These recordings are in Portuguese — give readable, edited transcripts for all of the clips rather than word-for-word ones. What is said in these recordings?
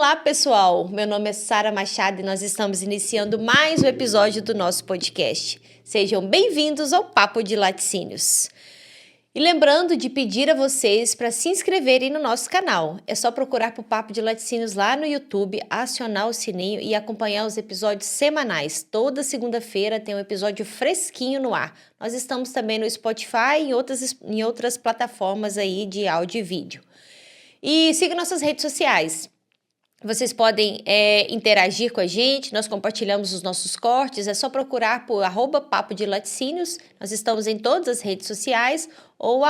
Olá, pessoal! Meu nome é Sara Machado e nós estamos iniciando mais um episódio do nosso podcast. Sejam bem-vindos ao Papo de Laticínios. E lembrando de pedir a vocês para se inscreverem no nosso canal. É só procurar por Papo de Laticínios lá no YouTube, acionar o sininho e acompanhar os episódios semanais. Toda segunda-feira tem um episódio fresquinho no ar. Nós estamos também no Spotify e em outras plataformas aí de áudio e vídeo. E siga nossas redes sociais. Vocês podem interagir com a gente, nós compartilhamos os nossos cortes, é só procurar por @papo de laticínios, nós estamos em todas as redes sociais, ou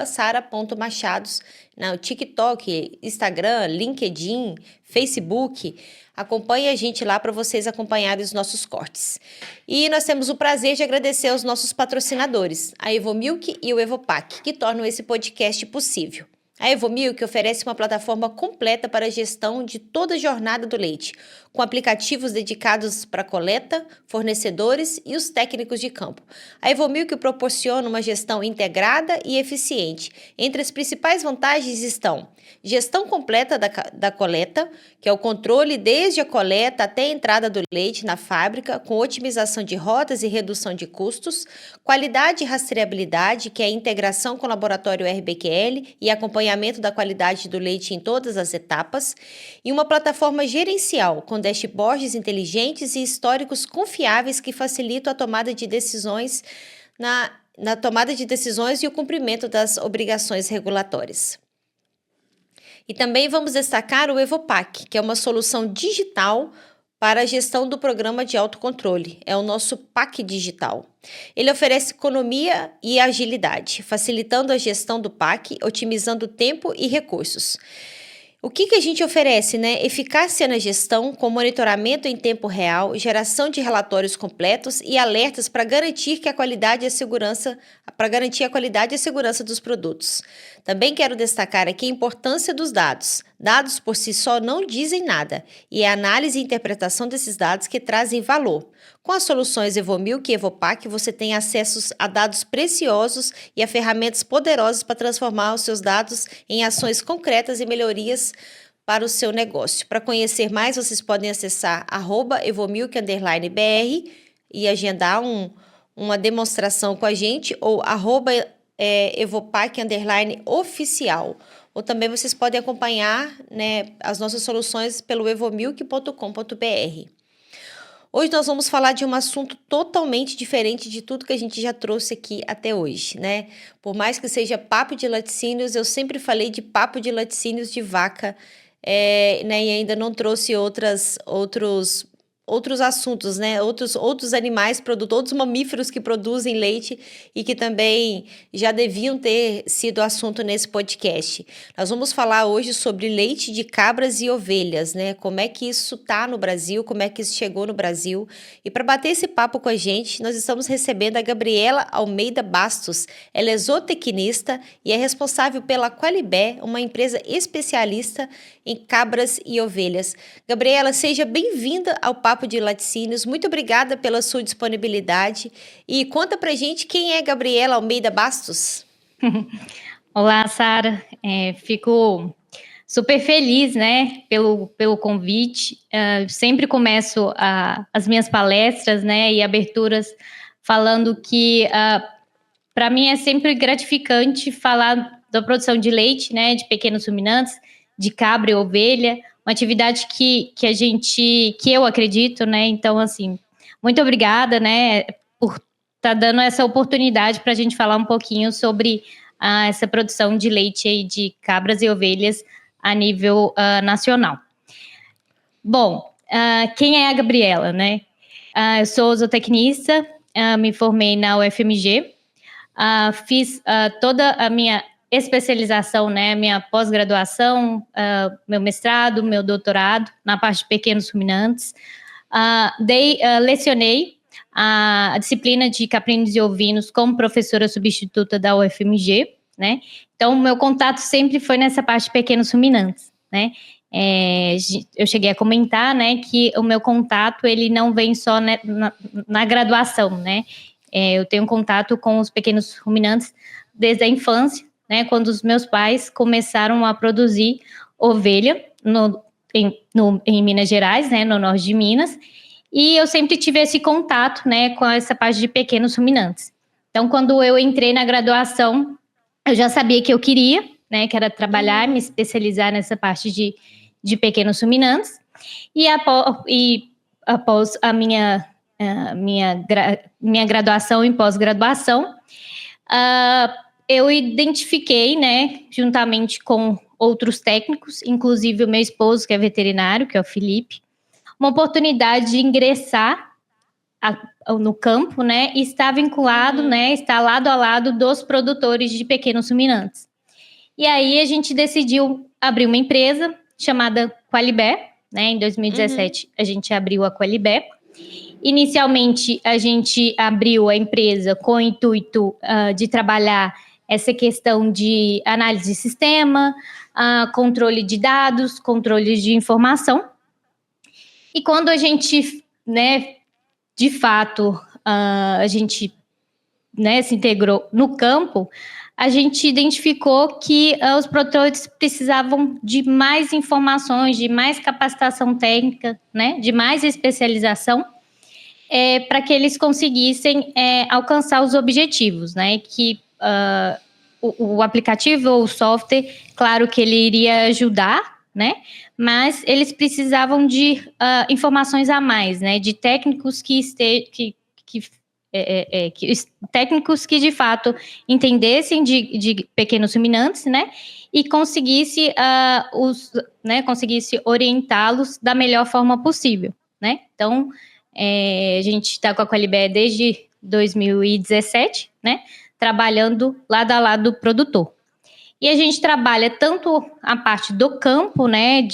@sara.machados, no TikTok, Instagram, LinkedIn, Facebook. Acompanhe a gente lá para vocês acompanharem os nossos cortes. E nós temos o prazer de agradecer aos nossos patrocinadores, a Evomilk e o Evopac, que tornam esse podcast possível. A Evomilk oferece uma plataforma completa para a gestão de toda a jornada do leite, com aplicativos dedicados para coleta, fornecedores e os técnicos de campo. A Evomilk proporciona uma gestão integrada e eficiente. Entre as principais vantagens estão gestão completa da coleta, que é o controle desde a coleta até a entrada do leite na fábrica, com otimização de rotas e redução de custos, qualidade e rastreabilidade, que é a integração com o laboratório RBQL e acompanhamento da qualidade do leite em todas as etapas, e uma plataforma gerencial com dashboards inteligentes e históricos confiáveis que facilitam a tomada de decisões na tomada de decisões e o cumprimento das obrigações regulatórias. E também vamos destacar o Evopac, que é uma solução digital para a gestão do programa de autocontrole. É o nosso PAC digital. Ele oferece economia e agilidade, facilitando a gestão do PAC, otimizando tempo e recursos. O que a gente oferece, né? Eficácia na gestão, com monitoramento em tempo real, geração de relatórios completos e alertas para garantir a qualidade e a segurança dos produtos. Também quero destacar aqui a importância dos dados. Dados por si só não dizem nada, e é a análise e interpretação desses dados que trazem valor. Com as soluções Evomilk e Evopac, você tem acesso a dados preciosos e a ferramentas poderosas para transformar os seus dados em ações concretas e melhorias para o seu negócio. Para conhecer mais, vocês podem acessar @evomilk_br e agendar uma demonstração com a gente, ou @evopac_oficial. Ou também vocês podem acompanhar, né, as nossas soluções pelo evomilk.com.br. Hoje nós vamos falar de um assunto totalmente diferente de tudo que a gente já trouxe aqui até hoje, né? Por mais que seja papo de laticínios, eu sempre falei de papo de laticínios de vaca, né? E ainda não trouxe outros assuntos, né? Outros animais, outros mamíferos que produzem leite e que também já deviam ter sido assunto nesse podcast. Nós vamos falar hoje sobre leite de cabras e ovelhas, né? Como é que isso tá no Brasil, como é que isso chegou no Brasil. E para bater esse papo com a gente, nós estamos recebendo a Gabriela Almeida Bastos. Ela é zootecnista e é responsável pela Qualibé, uma empresa especialista em cabras e ovelhas. Gabriela, seja bem-vinda ao Papo de Laticínios. Muito obrigada pela sua disponibilidade. E conta pra gente quem é Gabriela Almeida Bastos. Olá, Sara. Fico super feliz, né, pelo convite. Sempre começo as minhas palestras, né, e aberturas falando que para mim é sempre gratificante falar da produção de leite, né, de pequenos ruminantes, de cabra e ovelha, uma atividade que eu acredito, né? Então, assim, muito obrigada, né, por estar dando essa oportunidade para a gente falar um pouquinho sobre essa produção de leite aí de cabras e ovelhas a nível nacional. Bom, quem é a Gabriela, né? Eu sou zootecnista, me formei na UFMG, fiz toda a minha especialização, né, minha pós-graduação, meu mestrado, meu doutorado na parte de pequenos ruminantes. Lecionei a disciplina de caprinos e ovinos como professora substituta da UFMG, né? Então, o meu contato sempre foi nessa parte de pequenos ruminantes, né? Eu cheguei a comentar, né, que o meu contato, ele não vem só, né, na graduação, né? Eu tenho contato com os pequenos ruminantes desde a infância, né, quando os meus pais começaram a produzir ovelha em Minas Gerais, né, no norte de Minas, e eu sempre tive esse contato, né, com essa parte de pequenos ruminantes. Então, quando eu entrei na graduação, eu já sabia que eu queria, né, que era trabalhar, me especializar nessa parte de pequenos ruminantes, e após a minha graduação e pós-graduação, eu identifiquei, né, juntamente com outros técnicos, inclusive o meu esposo, que é veterinário, que é o Felipe, uma oportunidade de ingressar no campo, né, e estar vinculado, né, estar lado a lado dos produtores de pequenos ruminantes. E aí a gente decidiu abrir uma empresa chamada Qualibé, né, em 2017 a gente abriu a Qualibé. Inicialmente a gente abriu a empresa com o intuito de trabalhar essa questão de análise de sistema, controle de dados, controle de informação. E quando a gente, né, de fato, a gente, né, se integrou no campo, a gente identificou que os produtores precisavam de mais informações, de mais capacitação técnica, né, de mais especialização, para que eles conseguissem alcançar os objetivos, né, que o aplicativo ou o software, claro que ele iria ajudar, né? Mas eles precisavam de informações a mais, né? De técnicos técnicos que de fato entendessem de pequenos ruminantes, né? E conseguisse orientá-los da melhor forma possível, né? Então, a gente está com a Qualibé desde 2017, né? Trabalhando lado a lado do produtor. E a gente trabalha tanto a parte do campo, né,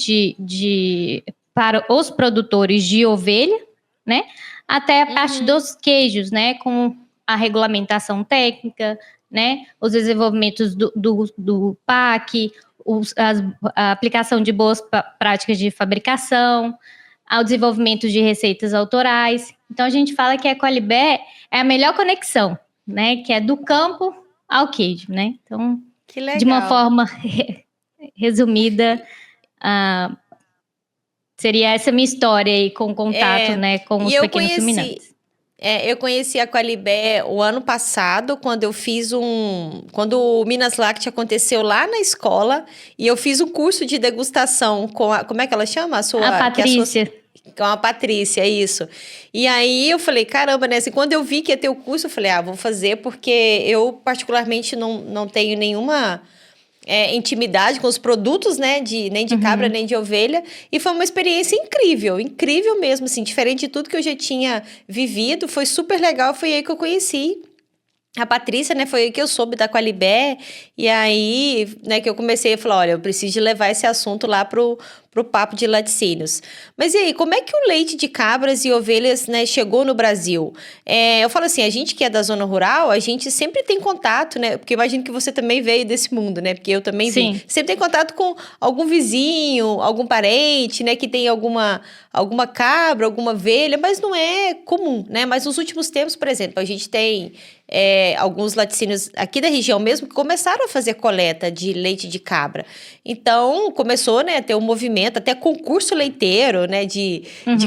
para os produtores de ovelha, né, até a parte dos queijos, né, com a regulamentação técnica, né, os desenvolvimentos do PAC, a aplicação de boas práticas de fabricação, ao desenvolvimento de receitas autorais. Então, a gente fala que a Qualibé é a melhor conexão, né, que é do campo ao queijo, né, então... Que legal. De uma forma resumida, seria essa minha história aí com o contato, né, com os pequenos ruminantes. Eu conheci a Qualibé o ano passado, quando eu fiz quando o Minas Láctea aconteceu lá na escola, e eu fiz um curso de degustação com como é que ela chama? A Patrícia. Com a Patrícia, isso. E aí eu falei, caramba, né? Assim, quando eu vi que ia ter o curso, eu falei, vou fazer, porque eu particularmente não tenho nenhuma intimidade com os produtos, né? Nem de cabra, nem de ovelha. E foi uma experiência incrível, incrível mesmo, assim, diferente de tudo que eu já tinha vivido. Foi super legal, foi aí que eu conheci a Patrícia, né, foi aí que eu soube da Qualibé, e aí, né, que eu comecei a falar, olha, eu preciso de levar esse assunto lá pro Papo de Laticínios. Mas e aí, como é que o leite de cabras e ovelhas, né, chegou no Brasil? Eu falo assim, a gente que é da zona rural, a gente sempre tem contato, né, porque eu imagino que você também veio desse mundo, né, porque eu também vim. Sempre tem contato com algum vizinho, algum parente, né, que tem alguma cabra, alguma ovelha, mas não é comum, né, mas nos últimos tempos, por exemplo, a gente tem... alguns laticínios aqui da região mesmo que começaram a fazer coleta de leite de cabra. Então, começou, né, a ter um movimento, até concurso leiteiro, né, de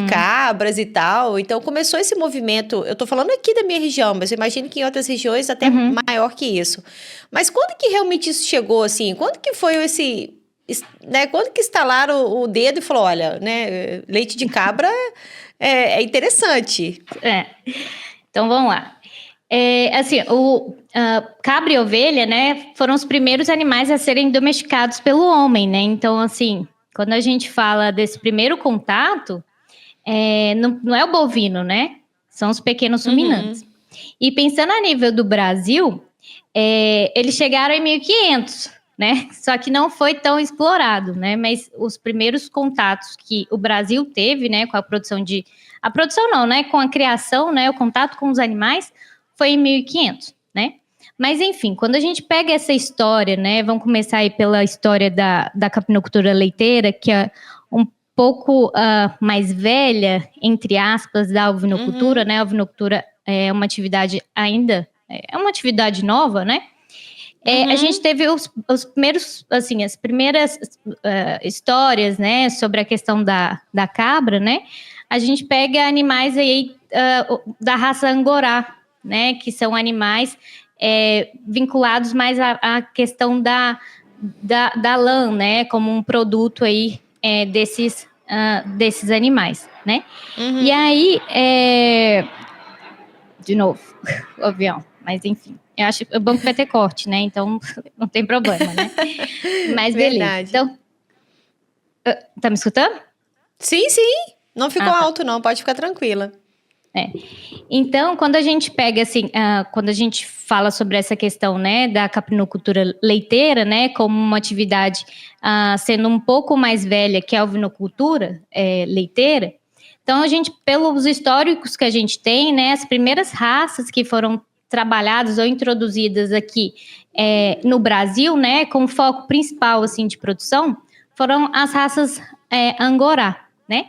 cabras e tal. Então, começou esse movimento, eu tô falando aqui da minha região, mas eu imagino que em outras regiões até maior que isso. Mas quando que realmente isso chegou, assim? Quando que foi né, quando que estalaram o dedo e falou, olha, né, leite de cabra é interessante. Então, vamos lá. Assim, cabra e ovelha, né, foram os primeiros animais a serem domesticados pelo homem, né? Então, assim, quando a gente fala desse primeiro contato, não é o bovino, né? São os pequenos ruminantes. E pensando a nível do Brasil, eles chegaram em 1500, né? Só que não foi tão explorado, né? Mas os primeiros contatos que o Brasil teve, né, com a produção não, né, com a criação, né, o contato com os animais foi em 1500, né? Mas, enfim, quando a gente pega essa história, né, vamos começar aí pela história da capinocultura leiteira, que é um pouco mais velha, entre aspas, da ovinocultura, né? A ovinocultura é uma atividade ainda, é uma atividade nova, né? A gente teve os primeiros, assim, as primeiras histórias, né, sobre a questão da cabra, né? A gente pega animais aí da raça Angorá, né? Que são animais vinculados mais à questão da lã, né? Como um produto aí desses animais, né? E aí, de novo, o avião, mas enfim. Eu acho que o banco vai ter corte, né? Então, não tem problema, né? Mas beleza. Verdade. Então, tá me escutando? Sim, sim. Não ficou tá. alto, não. Pode ficar tranquila. Então, quando a gente pega, assim, quando a gente fala sobre essa questão, né, da caprinocultura leiteira, né, como uma atividade sendo um pouco mais velha que a ovinocultura leiteira, então a gente, pelos históricos que a gente tem, né, as primeiras raças que foram trabalhadas ou introduzidas aqui no Brasil, né, com foco principal, assim, de produção, foram as raças Angorá, né?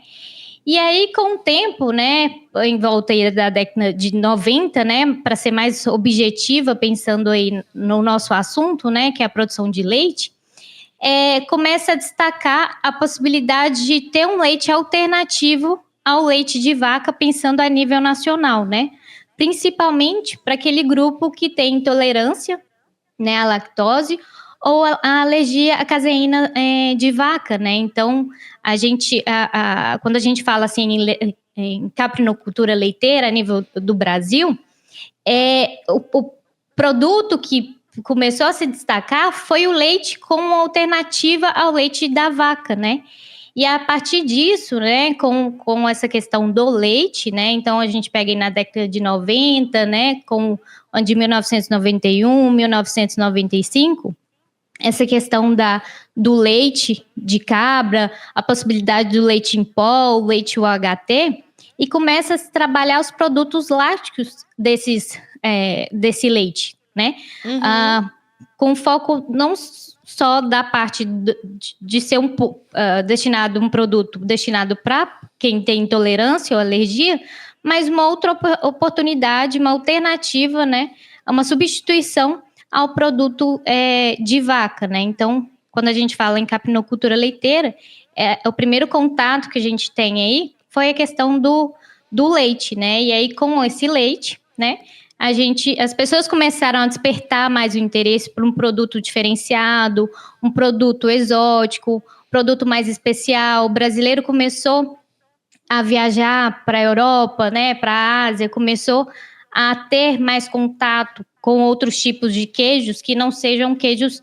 E aí, com o tempo, né, em volta aí da década de 90, né, para ser mais objetiva, pensando aí no nosso assunto, né, que é a produção de leite, começa a destacar a possibilidade de ter um leite alternativo ao leite de vaca, pensando a nível nacional, né? Principalmente para aquele grupo que tem intolerância, né, à lactose ou a alergia à caseína de vaca, né? Então, a gente, quando a gente fala assim em caprinocultura leiteira a nível do Brasil, o produto que começou a se destacar foi o leite como alternativa ao leite da vaca, né? E a partir disso, né, com essa questão do leite, né, então a gente pega aí na década de 90, né, de 1991, 1995, essa questão do leite de cabra, a possibilidade do leite em pó, o leite UHT, e começa a se trabalhar os produtos lácteos desse leite, né? Com foco não só da parte de ser destinado um produto destinado para quem tem intolerância ou alergia, mas uma outra oportunidade, uma alternativa, né? Uma substituição ao produto de vaca, né? Então, quando a gente fala em caprinocultura leiteira, o primeiro contato que a gente tem aí foi a questão do leite, né? E aí, com esse leite, né? As pessoas começaram a despertar mais o interesse por um produto diferenciado, um produto exótico, produto mais especial. O brasileiro começou a viajar para a Europa, né, para a Ásia, começou a ter mais contato com outros tipos de queijos que não sejam queijos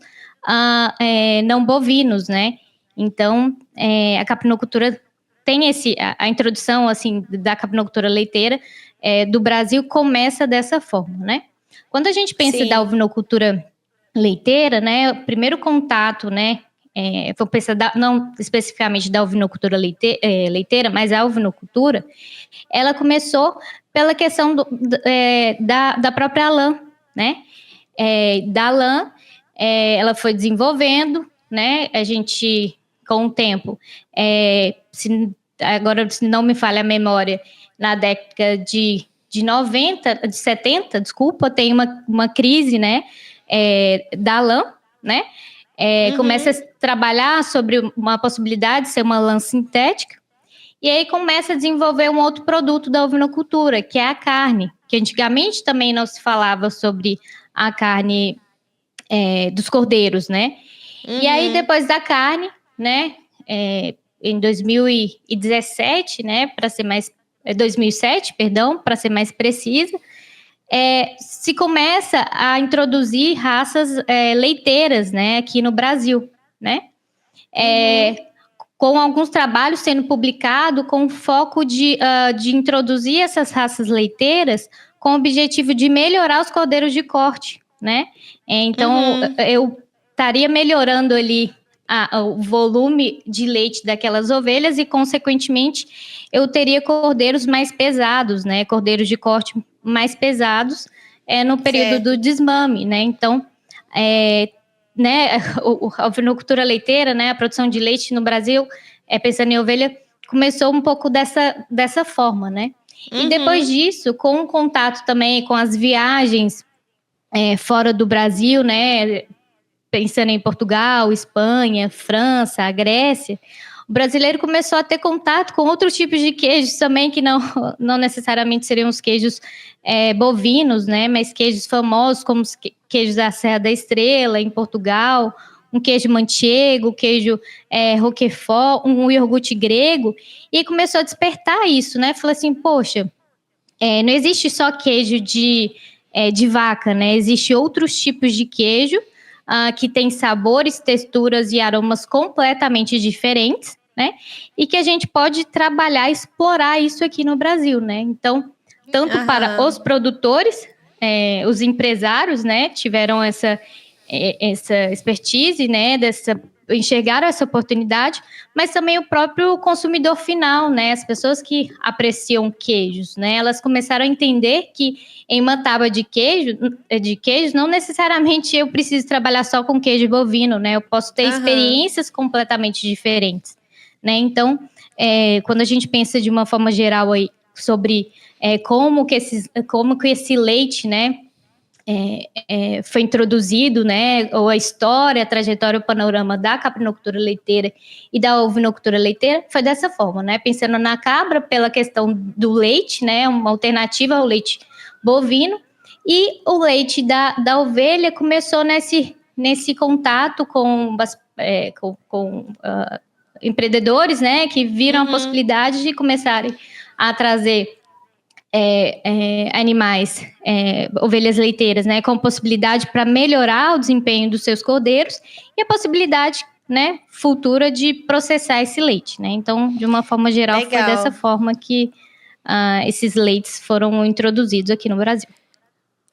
não bovinos, né? Então, a caprinocultura tem a introdução assim da caprinocultura leiteira do Brasil começa dessa forma, né? Quando a gente pensa da ovinocultura leiteira, né, o primeiro contato, né, vou pensar não especificamente da ovinocultura leiteira, mas a ovinocultura, ela começou pela questão da própria lã, né? Da lã, ela foi desenvolvendo, né? A gente, com o tempo, agora, se não me falha a memória, na década de 70, desculpa, tem uma crise, né, da lã, né, começa a trabalhar sobre uma possibilidade de ser uma lã sintética, e aí começa a desenvolver um outro produto da ovinocultura, que é a carne, que antigamente também não se falava sobre a carne dos cordeiros, né, e aí depois da carne, né, em 2017, né, para ser mais 2007, perdão, para ser mais precisa, se começa a introduzir raças leiteiras, né, aqui no Brasil, né, com alguns trabalhos sendo publicados com foco de introduzir essas raças leiteiras com o objetivo de melhorar os cordeiros de corte, né, então eu estaria melhorando ali o volume de leite daquelas ovelhas e, consequentemente, eu teria cordeiros mais pesados, né? Cordeiros de corte mais pesados no período do desmame, né? Então, né, a ovinocultura leiteira, né, a produção de leite no Brasil, pensando em ovelha, começou um pouco dessa forma, né? E depois disso, com o contato também com as viagens fora do Brasil, né? Pensando em Portugal, Espanha, França, a Grécia, o brasileiro começou a ter contato com outros tipos de queijos também, que não necessariamente seriam os queijos bovinos, né? Mas queijos famosos, como os queijos da Serra da Estrela, em Portugal, um queijo manchego, queijo roquefort, um iogurte grego, e começou a despertar isso, né? Falou assim, poxa, não existe só queijo de vaca, né? Existem outros tipos de queijo que tem sabores, texturas e aromas completamente diferentes, né? E que a gente pode trabalhar, explorar isso aqui no Brasil, né? Então, tanto para os produtores, os empresários, né? Tiveram essa expertise, né? Enxergaram essa oportunidade, mas também o próprio consumidor final, né? As pessoas que apreciam queijos, né? Elas começaram a entender que em uma tábua de queijos, não necessariamente eu preciso trabalhar só com queijo bovino, né? Eu posso ter experiências completamente diferentes, né? Então, quando a gente pensa de uma forma geral aí sobre como que esse leite, né? Foi introduzido, né, ou a história, a trajetória, o panorama da caprinocultura leiteira e da ovinocultura leiteira foi dessa forma, né, pensando na cabra pela questão do leite, né, uma alternativa ao leite bovino, e o leite da ovelha começou nesse contato com empreendedores, né, que viram a possibilidade de começarem a trazer animais, ovelhas leiteiras, né, com possibilidade para melhorar o desempenho dos seus cordeiros e a possibilidade, né, futura de processar esse leite, né. Então, de uma forma geral, foi dessa forma que esses leites foram introduzidos aqui no Brasil.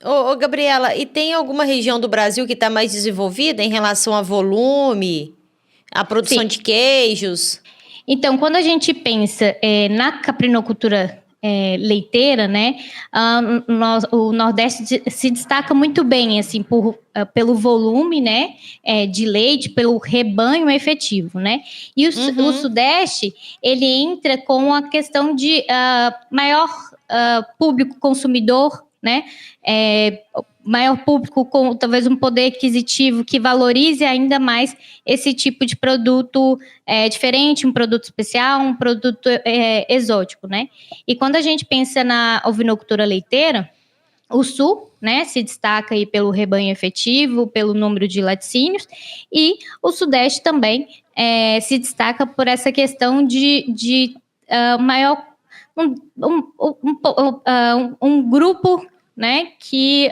Ô, Gabriela, e tem alguma região do Brasil que está mais desenvolvida em relação a volume, a produção de queijos? Então, quando a gente pensa na caprinocultura leiteira, né, o Nordeste se destaca muito bem, assim, pelo volume, né, de leite, pelo rebanho efetivo, né, e o Sudeste, ele entra com a questão de maior público consumidor, né, maior público com talvez um poder aquisitivo que valorize ainda mais esse tipo de produto diferente, um produto especial, um produto exótico, né? E quando a gente pensa na ovinocultura leiteira, o Sul, né, se destaca aí pelo rebanho efetivo, pelo número de laticínios, e o Sudeste também se destaca por essa questão de maior um grupo, né, que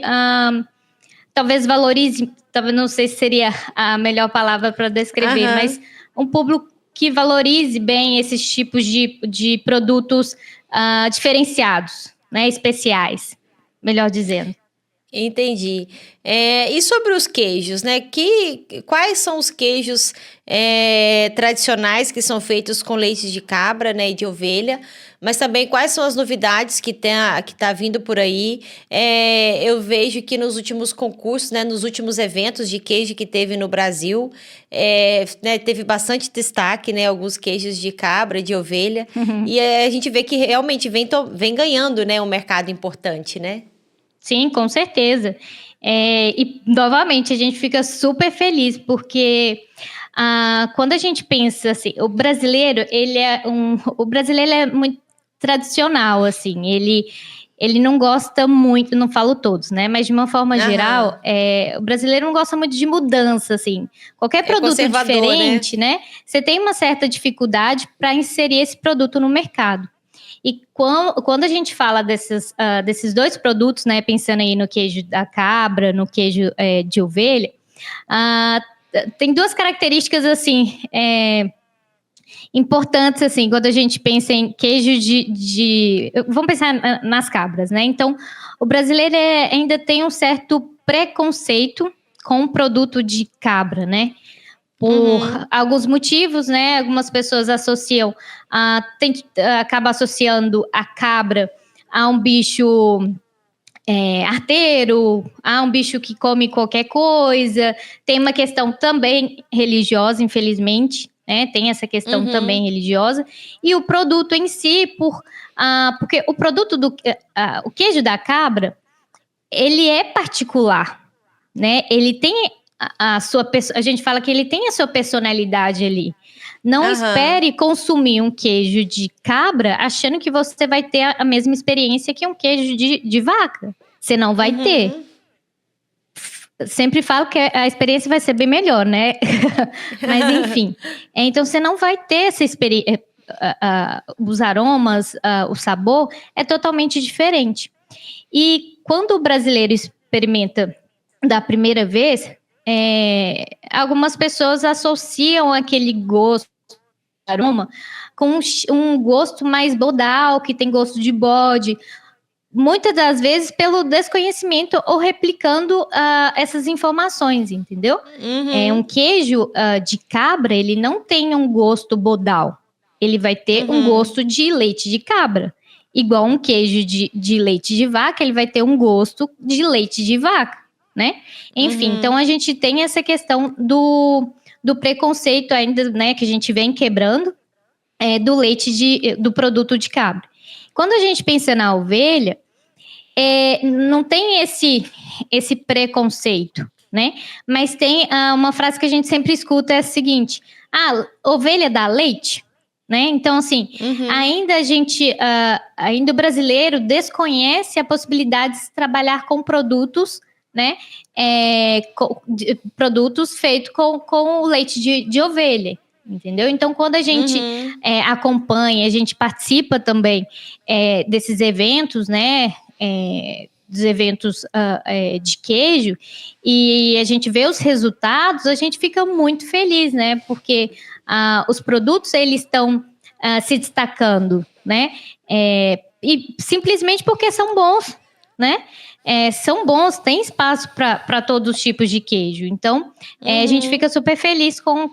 talvez valorize, talvez não sei se seria a melhor palavra para descrever, mas um público que valorize bem esses tipos de produtos diferenciados, né, especiais, melhor dizendo. Entendi. E sobre os queijos, né? Quais são os queijos tradicionais que são feitos com leite de cabra, né, e de ovelha? Mas também quais são as novidades que tá vindo por aí? Eu vejo que nos últimos concursos, né, nos últimos eventos de queijo que teve no Brasil, né, teve bastante destaque, né, alguns queijos de cabra, de ovelha, e a gente vê que realmente vem ganhando, né, um mercado importante, né? Sim, com certeza. E, novamente, a gente fica super feliz, porque quando a gente pensa assim, o brasileiro é muito tradicional, assim, ele não gosta muito, não falo todos, né? Mas de uma forma geral, o brasileiro não gosta muito de mudança, assim. Qualquer produto diferente, né? Você tem uma certa dificuldade para inserir esse produto no mercado. E quando a gente fala desses dois produtos, né, pensando aí no queijo da cabra, no queijo de ovelha, tem duas características, assim, importantes, assim, quando a gente pensa em queijo vamos pensar nas cabras, né? Então, o brasileiro ainda tem um certo preconceito com o produto de cabra, né? Por alguns motivos, né? Algumas pessoas acabam associando a cabra a um bicho arteiro, a um bicho que come qualquer coisa. Tem uma questão também religiosa, infelizmente, né? Tem essa questão também religiosa. E o produto em si, porque o produto o queijo da cabra, ele é particular, né? Ele tem a gente fala que ele tem a sua personalidade ali. Não espere consumir um queijo de cabra achando que você vai ter a mesma experiência que um queijo de vaca. Você não vai ter. Sempre falo que a experiência vai ser bem melhor, né? Mas enfim. Então você não vai ter essa experiência. Os aromas, o sabor é totalmente diferente. E quando o brasileiro experimenta da primeira vez, algumas pessoas associam aquele gosto de aroma com um gosto mais bodal, que tem gosto de bode, muitas das vezes pelo desconhecimento ou replicando essas informações, entendeu? Um queijo de cabra, ele não tem um gosto bodal, ele vai ter um gosto de leite de cabra. Igual um queijo de leite de vaca, ele vai ter um gosto de leite de vaca, né? Enfim, então a gente tem essa questão do preconceito ainda, né, que a gente vem quebrando do leite do produto de cabra. Quando a gente pensa na ovelha, não tem esse preconceito, né? Mas tem uma frase que a gente sempre escuta, é a seguinte: ovelha dá leite? Né? Então, assim, ainda o brasileiro desconhece a possibilidade de trabalhar com produtos, né? Produtos feitos com o leite de ovelha, entendeu? Então, quando a gente acompanha, a gente participa também desses eventos, né? Dos eventos de queijo, e a gente vê os resultados, a gente fica muito feliz, né? Porque os produtos, eles estão se destacando, né? E simplesmente porque são bons, né? São bons, tem espaço para todos os tipos de queijo. Então, a gente fica super feliz com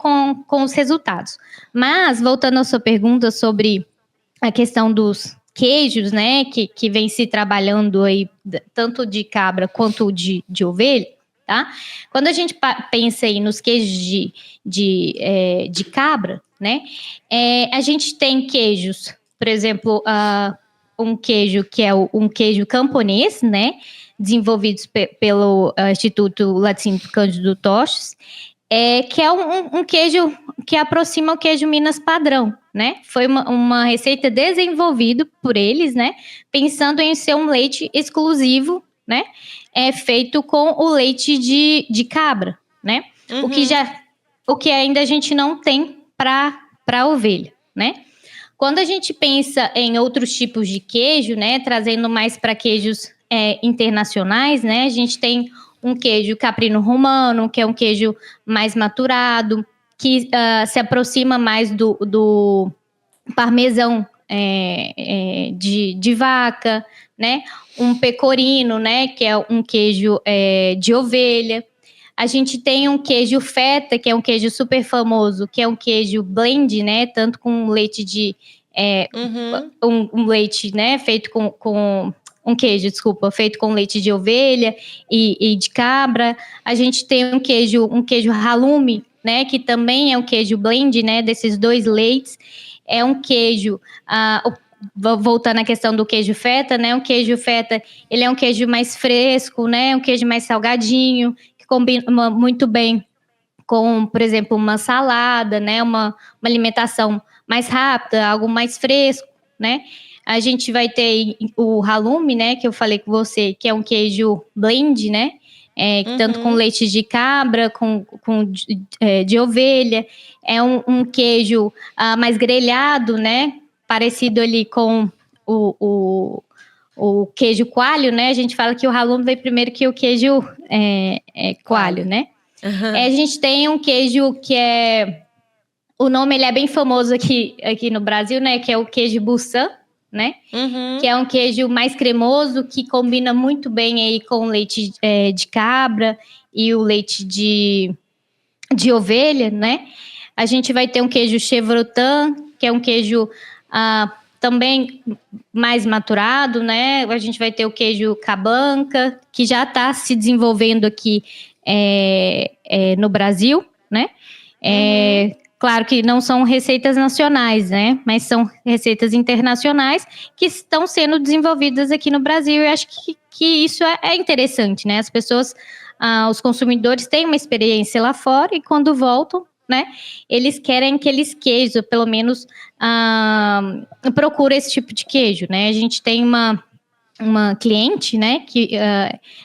os resultados. Mas, voltando à sua pergunta sobre a questão dos queijos, né, que vem se trabalhando aí, tanto de cabra quanto de ovelha, tá? Quando a gente pensa aí nos queijos de cabra, né, a gente tem queijos, por exemplo, um queijo que é um queijo camponês, né, desenvolvidos pelo Instituto Laticínio Cândido Toches, que é um queijo que aproxima o queijo Minas padrão, né? Foi uma receita desenvolvida por eles, né? Pensando em ser um leite exclusivo, né? Feito com o leite de cabra, né? O que ainda a gente não tem para ovelha, né? Quando a gente pensa em outros tipos de queijo, né? Trazendo mais para queijos internacionais, né? A gente tem um queijo caprino romano, que é um queijo mais maturado, que se aproxima mais do parmesão de vaca, né? Um pecorino, né? Que é um queijo de ovelha. A gente tem um queijo feta, que é um queijo super famoso, que é um queijo blend, né? Tanto com leite um leite, né? Feito com um queijo, desculpa, feito com leite de ovelha e de cabra. A gente tem um queijo halloumi, né, que também é um queijo blend, né, desses dois leites. É um queijo, voltando à questão do queijo feta, né, um queijo feta, ele é um queijo mais fresco, né, um queijo mais salgadinho, que combina muito bem com, por exemplo, uma salada, né, uma alimentação mais rápida, algo mais fresco, né. A gente vai ter o halloumi, né, que eu falei com você, que é um queijo blend, né, tanto com leite de cabra, de ovelha. É um queijo mais grelhado, né, parecido ali com o queijo coalho, né. A gente fala que o halloumi veio primeiro que o queijo coalho, né. A gente tem um queijo que o nome ele é bem famoso aqui no Brasil, né, que é o queijo Busan, né? Que é um queijo mais cremoso, que combina muito bem aí com o leite de cabra e o leite de ovelha, né? A gente vai ter um queijo chevrotin, que é um queijo também mais maturado, né? A gente vai ter o queijo cabanca, que já está se desenvolvendo aqui no Brasil, né? Claro que não são receitas nacionais, né? Mas são receitas internacionais que estão sendo desenvolvidas aqui no Brasil. Eu acho que isso é interessante, né? As pessoas, os consumidores têm uma experiência lá fora e quando voltam, né? Eles querem aqueles queijos, ou pelo menos procura esse tipo de queijo, né? A gente tem uma cliente, né? Que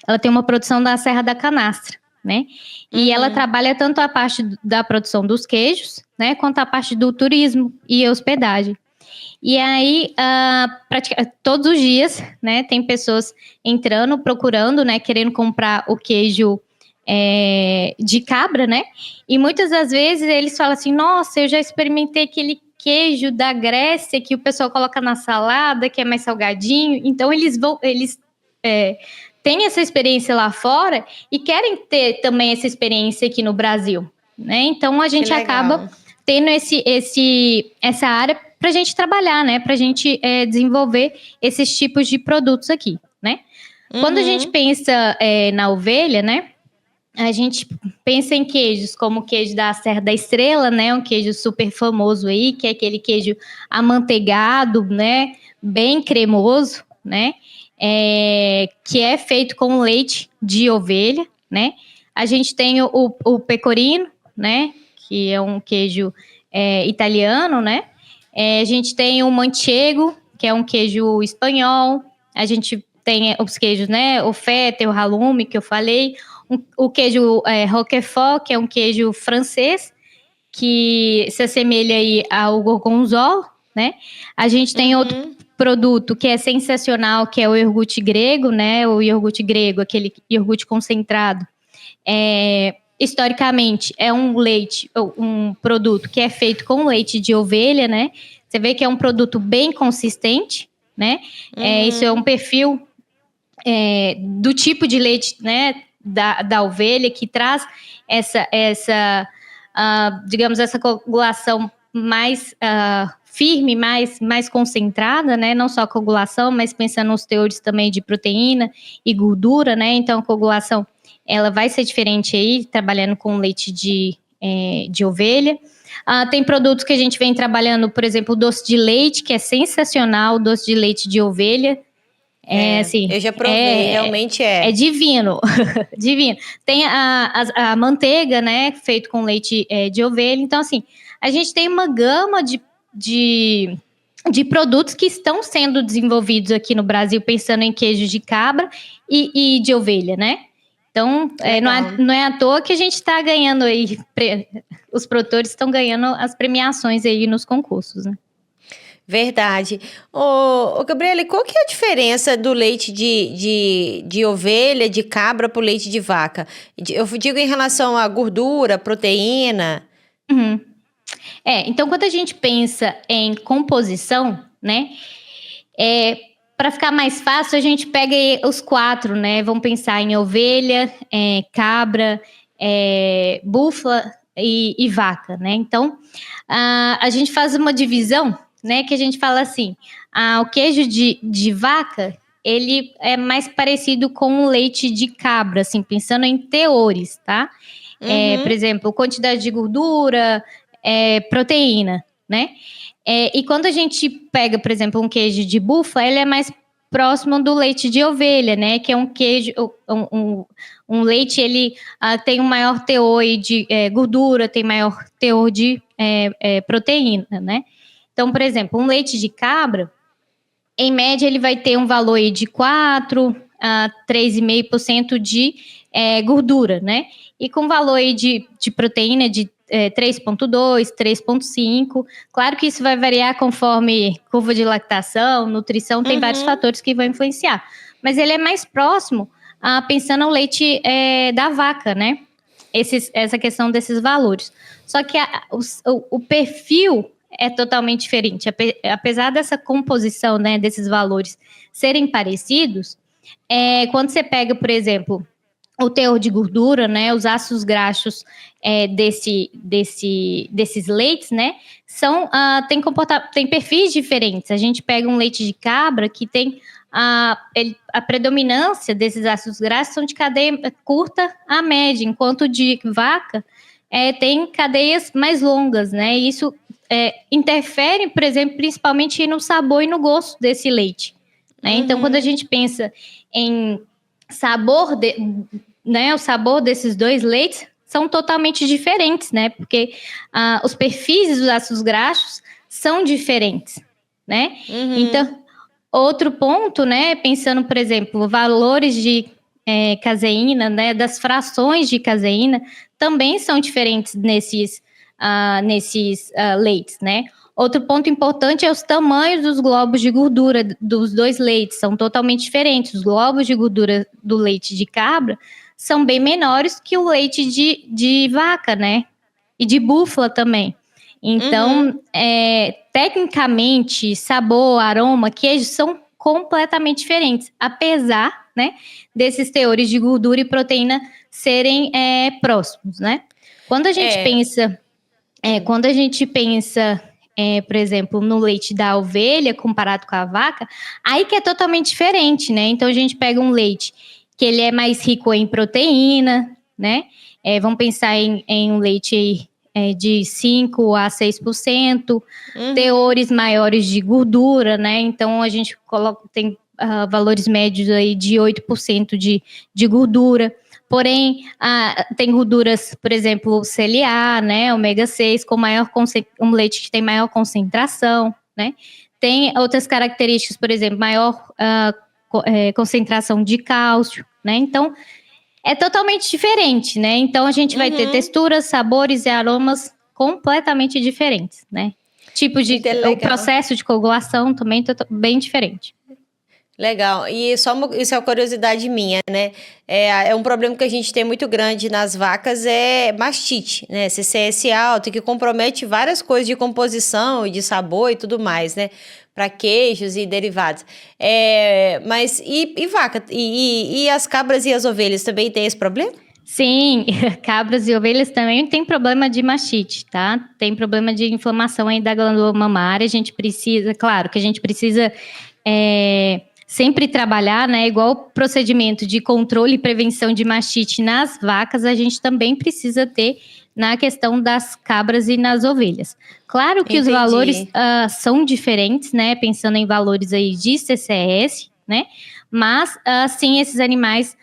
ela tem uma produção da Serra da Canastra, né? E ela trabalha tanto a parte da produção dos queijos, né, quanto a parte do turismo e hospedagem. E aí, todos os dias, né, tem pessoas entrando, procurando, né, querendo comprar o queijo de cabra, né? E muitas das vezes eles falam assim: nossa, eu já experimentei aquele queijo da Grécia que o pessoal coloca na salada, que é mais salgadinho. Então eles têm essa experiência lá fora e querem ter também essa experiência aqui no Brasil, né? Então a gente acaba tendo essa área para a gente trabalhar, né? Para a gente desenvolver esses tipos de produtos aqui, né? Quando a gente pensa na ovelha, né? A gente pensa em queijos como o queijo da Serra da Estrela, né? Um queijo super famoso aí, que é aquele queijo amanteigado, né? Bem cremoso, né? Que é feito com leite de ovelha, né? A gente tem o pecorino, né? Que é um queijo italiano, né? A gente tem o manchego, que é um queijo espanhol. A gente tem os queijos, né? O feta, o halloumi, que eu falei. O queijo roquefort, que é um queijo francês, que se assemelha aí ao gorgonzola, né? A gente tem outro produto que é sensacional, que é o iogurte grego, né? O iogurte grego, aquele iogurte concentrado. Historicamente, é um produto que é feito com leite de ovelha, né? Você vê que é um produto bem consistente, né? Isso é um perfil do tipo de leite, né? Da ovelha, que traz digamos, essa coagulação mais firme, mais concentrada, né? Não só a coagulação, mas pensando nos teores também de proteína e gordura, né? Então, a coagulação, ela vai ser diferente aí, trabalhando com leite de ovelha. Tem produtos que a gente vem trabalhando, por exemplo, o doce de leite, que é sensacional, o doce de leite de ovelha. Assim, eu já provei, realmente é. É divino, divino. Tem a manteiga, né, feito com leite de ovelha. Então, assim, a gente tem uma gama de produtos que estão sendo desenvolvidos aqui no Brasil, pensando em queijo de cabra e de ovelha, né? Então, não é à toa que a gente está ganhando aí, os produtores estão ganhando as premiações aí nos concursos, né? Verdade. Ô, Gabriele, qual que é a diferença do leite de ovelha, de cabra para o leite de vaca? Eu digo em relação à gordura, proteína. Então, quando a gente pensa em composição, né? Para ficar mais fácil, a gente pega os 4, né? Vamos pensar em ovelha, cabra, búfala e vaca, né? Então, a gente faz uma divisão, né? Que a gente fala assim, o queijo de vaca, ele é mais parecido com o leite de cabra, assim, pensando em teores, tá? Por exemplo, quantidade de gordura, proteína, né? E quando a gente pega, por exemplo, um queijo de búfala, ele é mais próximo do leite de ovelha, né? Que é um queijo, um leite, ele tem um maior teor de gordura, tem maior teor de proteína, né? Então, por exemplo, um leite de cabra, em média, ele vai ter um valor aí de 4 a 3,5% de gordura, né? E com valor aí de proteína de 3,2, 3,5. Claro que isso vai variar conforme curva de lactação, nutrição, tem vários fatores que vão influenciar. Mas ele é mais próximo, pensando no leite da vaca, né? Essa questão desses valores. Só que o perfil é totalmente diferente. Apesar dessa composição, né, desses valores serem parecidos, quando você pega, por exemplo, o teor de gordura, né, os ácidos graxos desses leites, né, tem perfis diferentes. A gente pega um leite de cabra que tem a predominância desses ácidos graxos são de cadeia curta a média, enquanto de vaca tem cadeias mais longas, né? E isso interfere, por exemplo, principalmente no sabor e no gosto desse leite. Né? Então, quando a gente pensa em sabor, né, o sabor desses dois leites são totalmente diferentes, né? Porque os perfis dos ácidos graxos são diferentes, né? Então, outro ponto, né? Pensando, por exemplo, valores de caseína, né? Das frações de caseína também são diferentes nesses leites, né? Outro ponto importante é os tamanhos dos globos de gordura dos dois leites, são totalmente diferentes. Os globos de gordura do leite de cabra são bem menores que o leite de vaca, né? E de búfala também. Então, tecnicamente, sabor, aroma, queijo são completamente diferentes, apesar, né, desses teores de gordura e proteína serem próximos, né? Quando a gente pensa, por exemplo, no leite da ovelha comparado com a vaca, aí que é totalmente diferente, né? Então, a gente pega um leite que ele é mais rico em proteína, né? Vamos pensar em um leite de 5 a 6%, teores maiores de gordura, né? Então, a gente tem valores médios aí de 8% de gordura. Porém, tem gorduras, por exemplo, CLA, né, ômega 6, um leite que tem maior concentração, né? Tem outras características, por exemplo, maior concentração de cálcio, né? Então, é totalmente diferente, né? Então, a gente vai ter texturas, sabores e aromas completamente diferentes, né? O processo de coagulação também bem diferente. Legal, e isso é uma curiosidade minha, né? É um problema que a gente tem muito grande nas vacas, é mastite, né? CCS alto, que compromete várias coisas de composição e de sabor e tudo mais, né? Para queijos e derivados. Mas e vaca? E as cabras e as ovelhas também têm esse problema? Sim, cabras e ovelhas também tem problema de mastite, tá? Tem problema de inflamação aí da glândula mamária. A gente precisa sempre trabalhar, né? Igual o procedimento de controle e prevenção de mastite nas vacas, a gente também precisa ter na questão das cabras e nas ovelhas. Claro que os valores são diferentes, né? Pensando em valores aí de CCS, né? Mas, sim, esses animais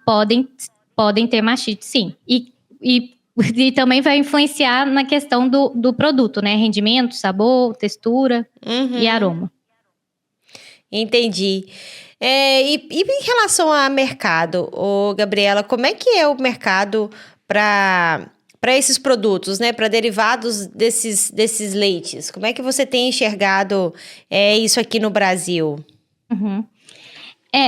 podem ter mastite, sim. E também vai influenciar na questão do produto, né? Rendimento, sabor, textura e aroma. Entendi. E em relação a mercado, Gabriela, como é que é o mercado para esses produtos, né? Para derivados desses leites? Como é que você tem enxergado isso aqui no Brasil?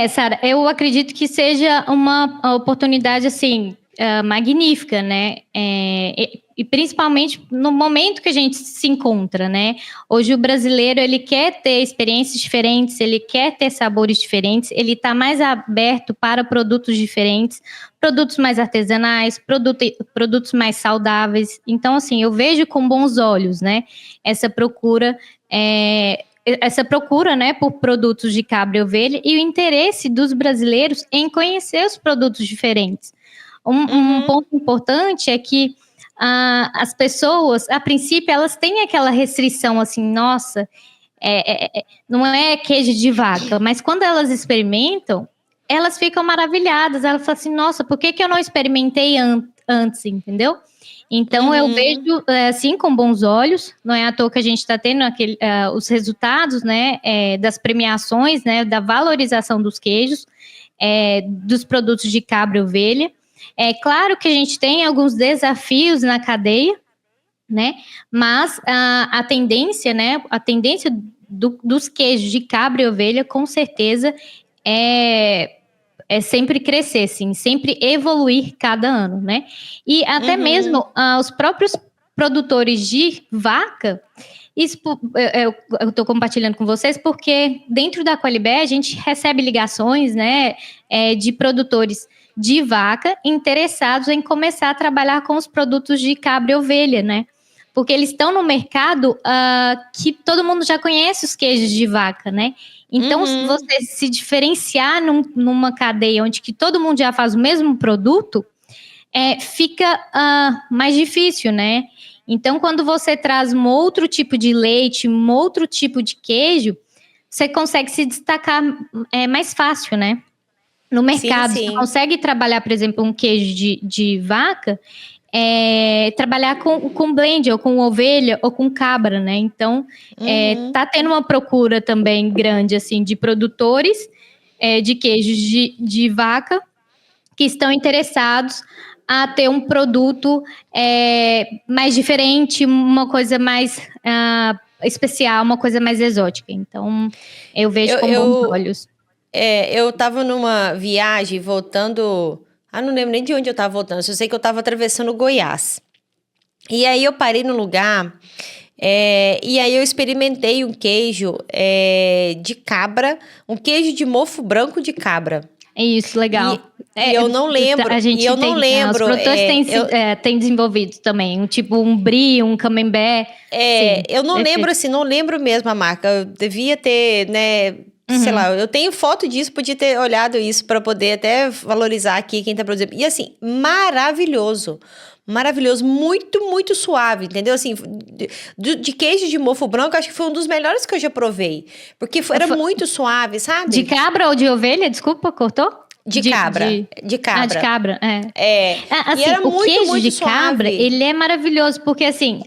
Sara, eu acredito que seja uma oportunidade, assim, magnífica, né? E principalmente no momento que a gente se encontra, né? Hoje o brasileiro, ele quer ter experiências diferentes, ele quer ter sabores diferentes, ele está mais aberto para produtos diferentes, produtos mais artesanais, produtos mais saudáveis. Então, assim, eu vejo com bons olhos, né? Essa procura, né, por produtos de cabra e ovelha e o interesse dos brasileiros em conhecer os produtos diferentes. Um ponto importante é que as pessoas, a princípio, elas têm aquela restrição assim, nossa, não é queijo de vaca, mas quando elas experimentam, elas ficam maravilhadas, elas falam assim, nossa, por que eu não experimentei antes, entendeu? Então, eu vejo, assim, com bons olhos, não é à toa que a gente está tendo os resultados, né, das premiações, né, da valorização dos queijos, dos produtos de cabra e ovelha. É claro que a gente tem alguns desafios na cadeia, né? Mas a tendência, né? A tendência dos queijos de cabra e ovelha, com certeza, é sempre crescer, sim, sempre evoluir cada ano, né? E até mesmo os próprios produtores de vaca, eu estou compartilhando com vocês porque dentro da Qualibé a gente recebe ligações, né, de produtores de vaca interessados em começar a trabalhar com os produtos de cabra e ovelha, né? Porque eles estão no mercado que todo mundo já conhece os queijos de vaca, né? Então, se você se diferenciar numa cadeia onde que todo mundo já faz o mesmo produto, fica mais difícil, né? Então, quando você traz um outro tipo de leite, um outro tipo de queijo, você consegue se destacar mais fácil, né? No Sim, mercado, você sim. consegue trabalhar, por exemplo, um queijo de vaca, trabalhar com blend, ou com ovelha, ou com cabra, né? Então, tá tendo uma procura também grande, assim, de produtores de queijos de vaca que estão interessados a ter um produto mais diferente, uma coisa mais especial, uma coisa mais exótica. Então, eu vejo com bons olhos. Eu tava numa viagem voltando. Não lembro nem de onde eu tava voltando. Só sei que eu tava atravessando Goiás. E aí eu parei no lugar. E aí eu experimentei um queijo de cabra, um queijo de mofo branco de cabra. É isso, legal. E eu não lembro. A gente os produtores têm desenvolvido também, um brie, um camembert. Eu não lembro assim, não lembro mesmo a marca. Eu devia ter, né? Sei lá, eu tenho foto disso, podia ter olhado isso para poder até valorizar aqui quem tá produzindo. E assim, maravilhoso. Maravilhoso, muito, muito suave, entendeu? Assim, de queijo de mofo branco, acho que foi um dos melhores que eu já provei. Porque era muito suave, sabe? De cabra ou de ovelha? Desculpa, cortou? De cabra. De cabra, Assim, e era o muito, queijo muito de suave. cabra, ele é maravilhoso, porque assim,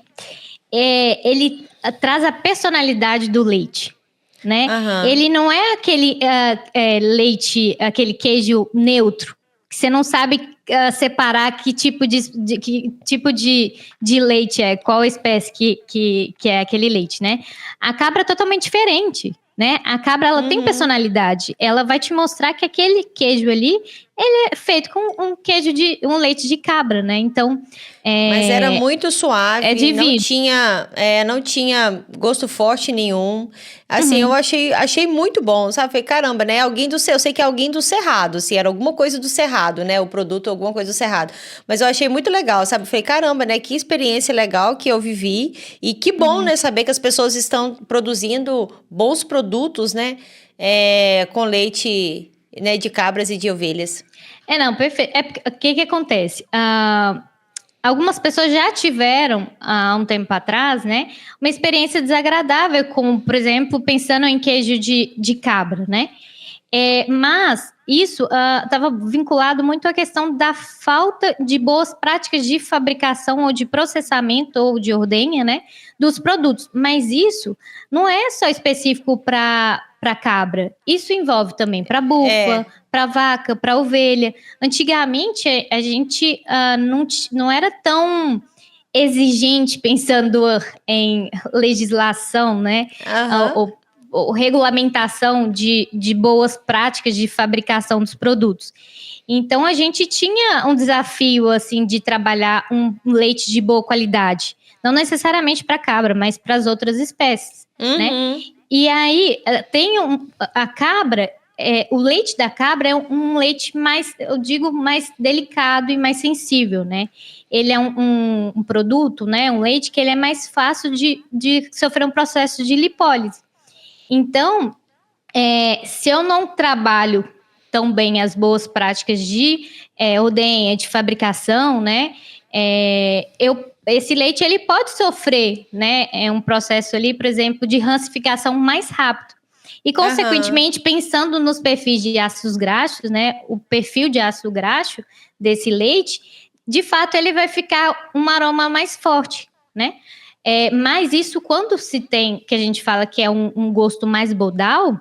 ele traz a personalidade do leite, né? Ele não é aquele leite, aquele queijo neutro, que você não sabe separar que tipo de leite qual espécie que é aquele leite, né? A cabra é totalmente diferente, né? A cabra, ela tem personalidade. Ela vai te mostrar que aquele queijo ali, ele é feito com um leite de cabra, né? Então, mas era muito suave, não tinha gosto forte nenhum. Assim, eu achei muito bom, sabe? Falei, caramba, né? Eu sei que é alguém do Cerrado, se era alguma coisa do Cerrado, né? O produto, alguma coisa do Cerrado. Mas eu achei muito legal, sabe? Falei, caramba, né? Que experiência legal que eu vivi. E que bom, né? Saber que as pessoas estão produzindo bons produtos, né? Com leite, né? De cabras e de ovelhas. Não, perfeito. O que acontece? Algumas pessoas já tiveram, há um tempo atrás, né, uma experiência desagradável com, por exemplo, pensando em queijo de cabra, né? Mas isso estava vinculado muito à questão da falta de boas práticas de fabricação ou de processamento ou de ordenha, né, dos produtos. Mas isso não é só específico para cabra. Isso envolve também para búfala, para vaca, para ovelha. Antigamente, a gente não era tão exigente pensando em legislação, né? Ou regulamentação de boas práticas de fabricação dos produtos. Então, a gente tinha um desafio, assim, de trabalhar um leite de boa qualidade. Não necessariamente para cabra, mas para as outras espécies, né? E aí, a cabra, o leite da cabra é um leite mais, eu digo, mais delicado e mais sensível, né? Ele é um produto, né? Um leite que ele é mais fácil de sofrer um processo de lipólise. Então, se eu não trabalho tão bem as boas práticas de ordenha, de fabricação, né? Esse leite ele pode sofrer, né? Um processo ali, por exemplo, de rancificação mais rápido. E, consequentemente, pensando nos perfis de ácidos graxos, né? O perfil de ácido graxo desse leite, de fato, ele vai ficar um aroma mais forte, né? Mas isso, quando se tem, que a gente fala que é um gosto mais bodal,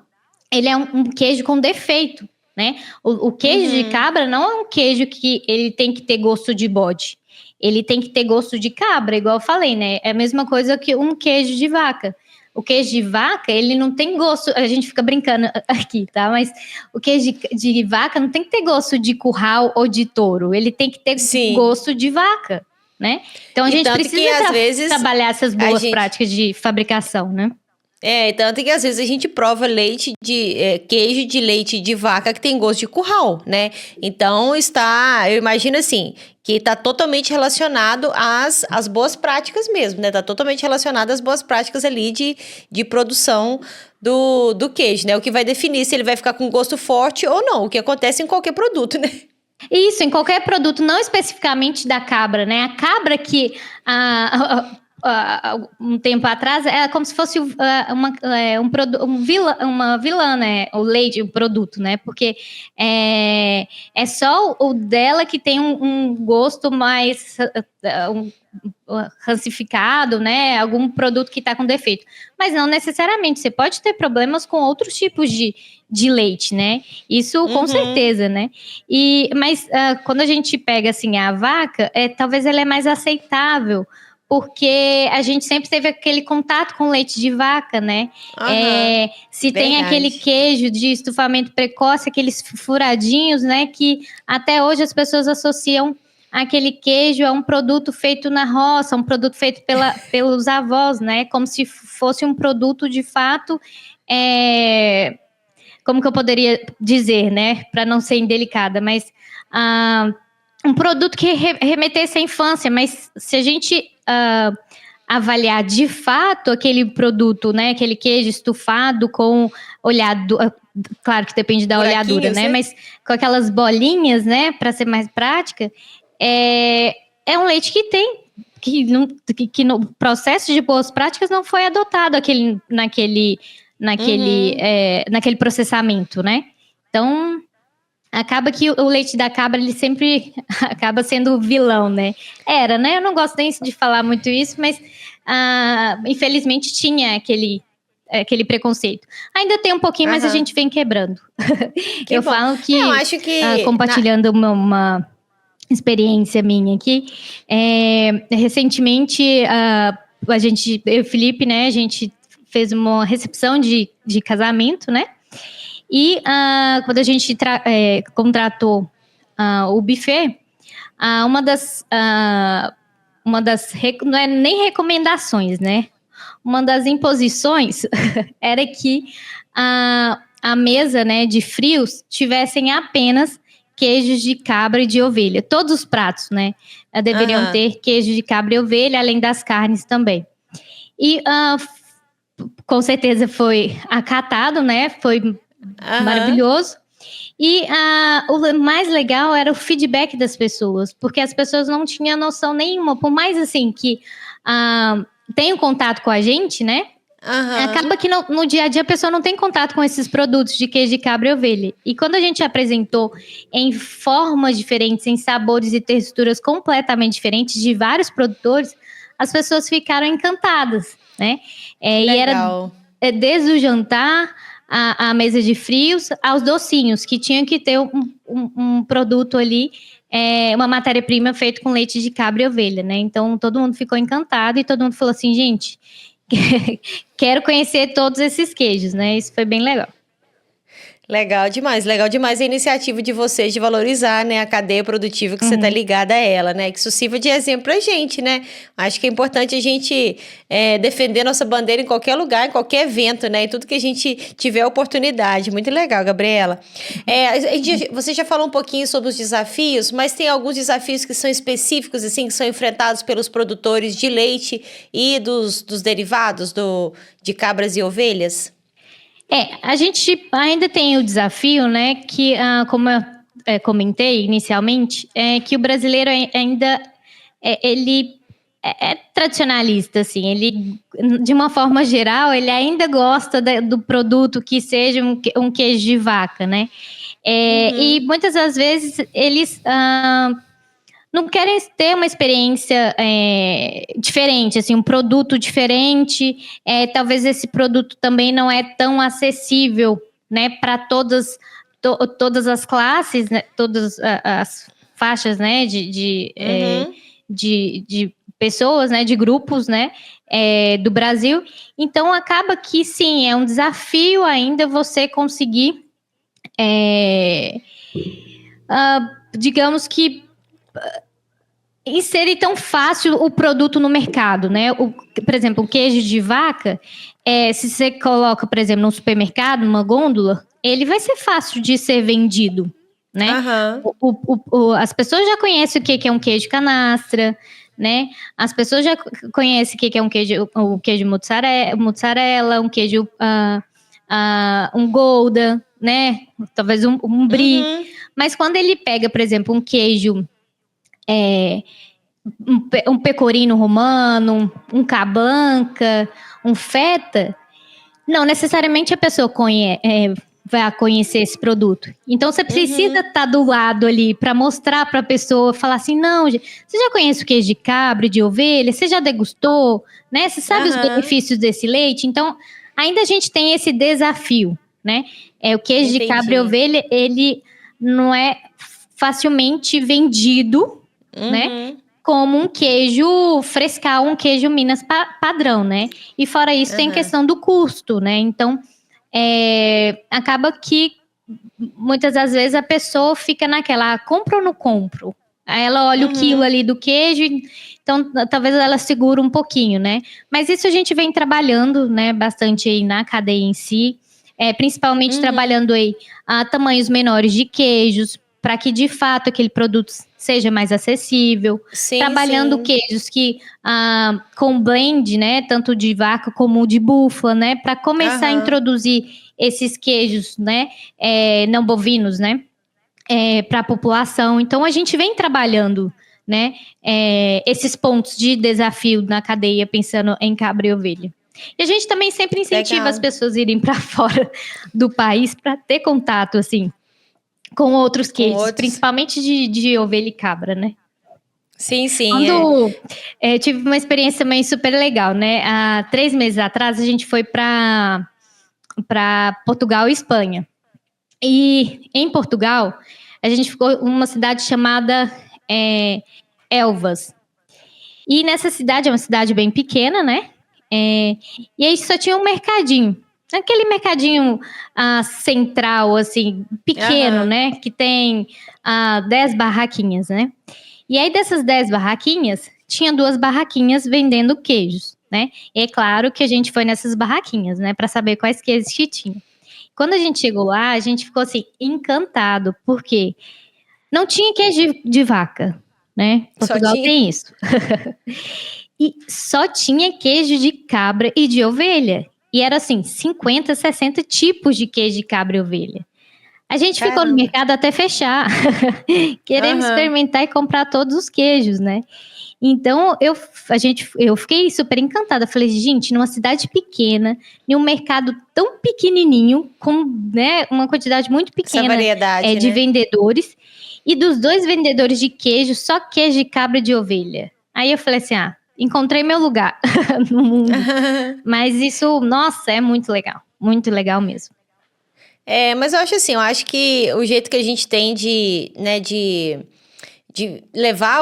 ele é um queijo com defeito, né? O queijo de cabra não é um queijo que ele tem que ter gosto de bode. Ele tem que ter gosto de cabra, igual eu falei, né? É a mesma coisa que um queijo de vaca. O queijo de vaca, ele não tem gosto... A gente fica brincando aqui, tá? Mas o queijo de vaca não tem que ter gosto de curral ou de touro. Ele tem que ter gosto de vaca, né? Então, a gente precisa trabalhar essas boas práticas de fabricação, né? Tanto que às vezes a gente prova queijo de leite de vaca que tem gosto de curral, né? Então eu imagino assim, que está totalmente relacionado às boas práticas mesmo, né? Está totalmente relacionado às boas práticas ali de produção do queijo, né? O que vai definir se ele vai ficar com gosto forte ou não, o que acontece em qualquer produto, né? Isso, em qualquer produto, não especificamente da cabra, né? A cabra que um tempo atrás era como se fosse uma vilã, né? O leite, o produto, né? Porque é só o dela que tem um gosto mais rancificado, né? Algum produto que está com defeito. Mas não necessariamente. Você pode ter problemas com outros tipos de leite, né? Isso com certeza, né? Mas quando a gente pega assim a vaca, talvez ela é mais aceitável, porque a gente sempre teve aquele contato com leite de vaca, né? Se Verdade. tem aquele queijo de estufamento precoce, aqueles furadinhos, né? Que até hoje as pessoas associam aquele queijo é um produto feito na roça, um produto feito pelos avós, né? Como se fosse um produto de fato, como que eu poderia dizer, né? Para não ser indelicada, mas um produto que remetesse à infância. Mas se a gente avaliar de fato aquele produto, né? Aquele queijo estufado com olhadura, claro que depende da olhadura, né? Mas com aquelas bolinhas, né? Para ser mais prática. É um leite que no processo de boas práticas não foi adotado naquele processamento, né? Então, acaba que o leite da cabra, ele sempre acaba sendo o vilão, né? Né? Eu não gosto nem de falar muito isso, mas infelizmente tinha aquele preconceito. Ainda tem um pouquinho, mas a gente vem quebrando. Eu falo que, eu acho que compartilhando uma experiência minha aqui, recentemente eu e o Felipe, né, a gente fez uma recepção de casamento, né, e quando a gente contratou o buffet, uma das não é nem recomendações, né, uma das imposições era que a mesa, né, de frios tivessem apenas queijos de cabra e de ovelha. Todos os pratos, né? Deveriam ter queijo de cabra e ovelha, além das carnes também. E com certeza foi acatado, né? Foi maravilhoso. E o mais legal era o feedback das pessoas, porque as pessoas não tinham noção nenhuma, por mais assim que tenham contato com a gente, né? Acaba que no dia a dia a pessoa não tem contato com esses produtos de queijo de cabra e ovelha. E quando a gente apresentou em formas diferentes, em sabores e texturas completamente diferentes de vários produtores, as pessoas ficaram encantadas, né? E era desde o jantar, a mesa de frios, aos docinhos, que tinham que ter um produto ali, uma matéria-prima feita com leite de cabra e ovelha, né? Então todo mundo ficou encantado e todo mundo falou assim, gente, quero conhecer todos esses queijos, né? Isso foi bem legal. Legal demais a iniciativa de vocês de valorizar, né, a cadeia produtiva que você está ligada a ela, né? Que isso sirva de exemplo pra gente, né? Acho que é importante a gente defender nossa bandeira em qualquer lugar, em qualquer evento, né? Em tudo que a gente tiver oportunidade. Muito legal, Gabriela. Você já falou um pouquinho sobre os desafios, mas tem alguns desafios que são específicos, assim, que são enfrentados pelos produtores de leite e dos derivados de cabras e ovelhas? A gente ainda tem o desafio, né, que, como eu comentei inicialmente, que o brasileiro ainda, ele é tradicionalista, assim, ele, de uma forma geral, ele ainda gosta do produto que seja um queijo de vaca, né, e muitas das vezes eles não querem ter uma experiência diferente, assim, um produto diferente. Talvez esse produto também não é tão acessível, né, para todas as classes, né, todas as faixas, né, de pessoas, né, de grupos, né, do Brasil. Então acaba que sim, é um desafio ainda você conseguir, digamos que inserir tão fácil o produto no mercado, né? Por exemplo, o queijo de vaca, se você coloca, por exemplo, no supermercado, numa gôndola, ele vai ser fácil de ser vendido, né? As pessoas já conhecem o que é um queijo canastra, né? As pessoas já conhecem o que é um queijo mozzarella, um queijo um Gouda, né? Talvez um brie. Mas quando ele pega, por exemplo, um queijo, um pecorino romano, um cabanca, um feta, não necessariamente a pessoa vai conhecer esse produto. Então você precisa estar do lado ali para mostrar para a pessoa, falar assim, não, você já conhece o queijo de cabra, de ovelha? Você já degustou? Né? Você sabe os benefícios desse leite? Então, ainda a gente tem esse desafio, né? O queijo de cabra e ovelha, ele não é facilmente vendido, né? Como um queijo frescal, um queijo Minas padrão, né? E fora isso, tem questão do custo, né? Então, acaba que muitas das vezes a pessoa fica naquela, compro ou não compro? Aí ela olha o quilo ali do queijo, então talvez ela segura um pouquinho, né? Mas isso a gente vem trabalhando, né, bastante aí na cadeia em si, principalmente trabalhando aí a tamanhos menores de queijos, para que de fato aquele produto seja mais acessível. Sim, trabalhando queijos que com blend, né, tanto de vaca como de búfala, né, para começar a introduzir esses queijos, né, não bovinos, né, para a população. Então a gente vem trabalhando, né, esses pontos de desafio na cadeia, pensando em cabra e ovelha. E a gente também sempre incentiva as pessoas a irem para fora do país para ter contato, assim, com outros queijos, principalmente de ovelha e cabra, né? Sim, sim. Tive uma experiência também super legal, né? Há 3 meses atrás, a gente foi para Portugal e Espanha. E em Portugal, a gente ficou em uma cidade chamada Elvas. E nessa cidade, é uma cidade bem pequena, né? E aí só tinha um mercadinho. Aquele mercadinho central, assim, pequeno, né? Que tem 10 barraquinhas, né? E aí dessas 10 barraquinhas, tinha 2 barraquinhas vendendo queijos, né? E é claro que a gente foi nessas barraquinhas, né? Para saber quais queijos que tinha. Quando a gente chegou lá, a gente ficou, assim, encantado. Porque não tinha queijo de vaca, né? Portugal tem isso. E só tinha queijo de cabra e de ovelha. E era assim, 50, 60 tipos de queijo de cabra e ovelha. A gente ficou no mercado até fechar, querendo experimentar e comprar todos os queijos, né? Então, eu fiquei super encantada. Falei, gente, numa cidade pequena, em um mercado tão pequenininho, com, né, uma quantidade muito pequena de vendedores, e dos 2 vendedores de queijo, só queijo de cabra e de ovelha. Aí eu falei assim, encontrei meu lugar no mundo. Mas isso, nossa, é muito legal mesmo. Mas eu acho assim, eu acho que o jeito que a gente tem de levar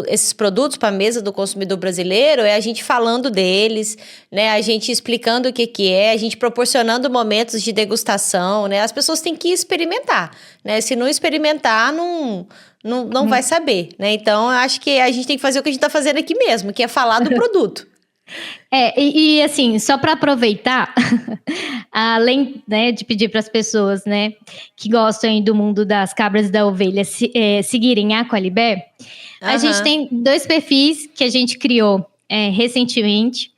esses produtos para a mesa do consumidor brasileiro é a gente falando deles, né? A gente explicando o que é, a gente proporcionando momentos de degustação, né? As pessoas têm que experimentar, né? Se não experimentar, não vai saber, né? Então, eu acho que a gente tem que fazer o que a gente está fazendo aqui mesmo, que é falar do produto. E assim, só para aproveitar, além, né, de pedir para as pessoas, né, que gostam do mundo das cabras e da ovelha seguirem a Aqualibé, a gente tem 2 perfis que a gente criou recentemente,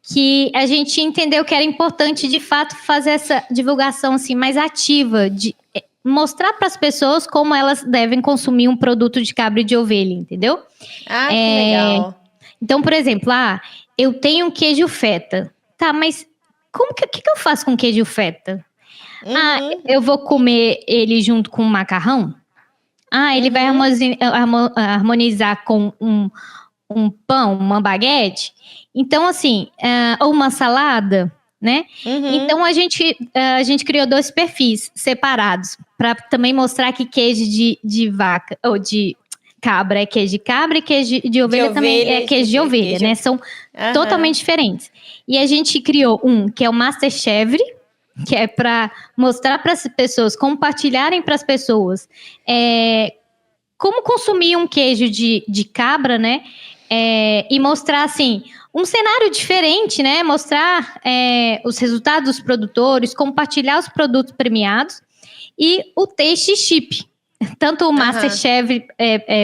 que a gente entendeu que era importante, de fato, fazer essa divulgação assim, mais ativa, de mostrar para as pessoas como elas devem consumir um produto de cabra e de ovelha, entendeu? Que legal. Então, por exemplo, eu tenho um queijo feta. Tá, mas o que eu faço com queijo feta? Eu vou comer ele junto com um macarrão? Ele vai harmonizar com um pão, uma baguete? Então, assim, ou uma salada, né? Então, a gente criou 2 perfis separados, para também mostrar que queijo de vaca, ou de cabra é queijo de cabra e queijo de ovelha também é queijo de ovelha, né? São totalmente diferentes. E a gente criou que é o Master Chevre, que é para mostrar para as pessoas, compartilharem para as pessoas como consumir um queijo de cabra, né? E mostrar, assim, um cenário diferente, né? Mostrar os resultados dos produtores, compartilhar os produtos premiados e o Taste Chip. Tanto o Masterchef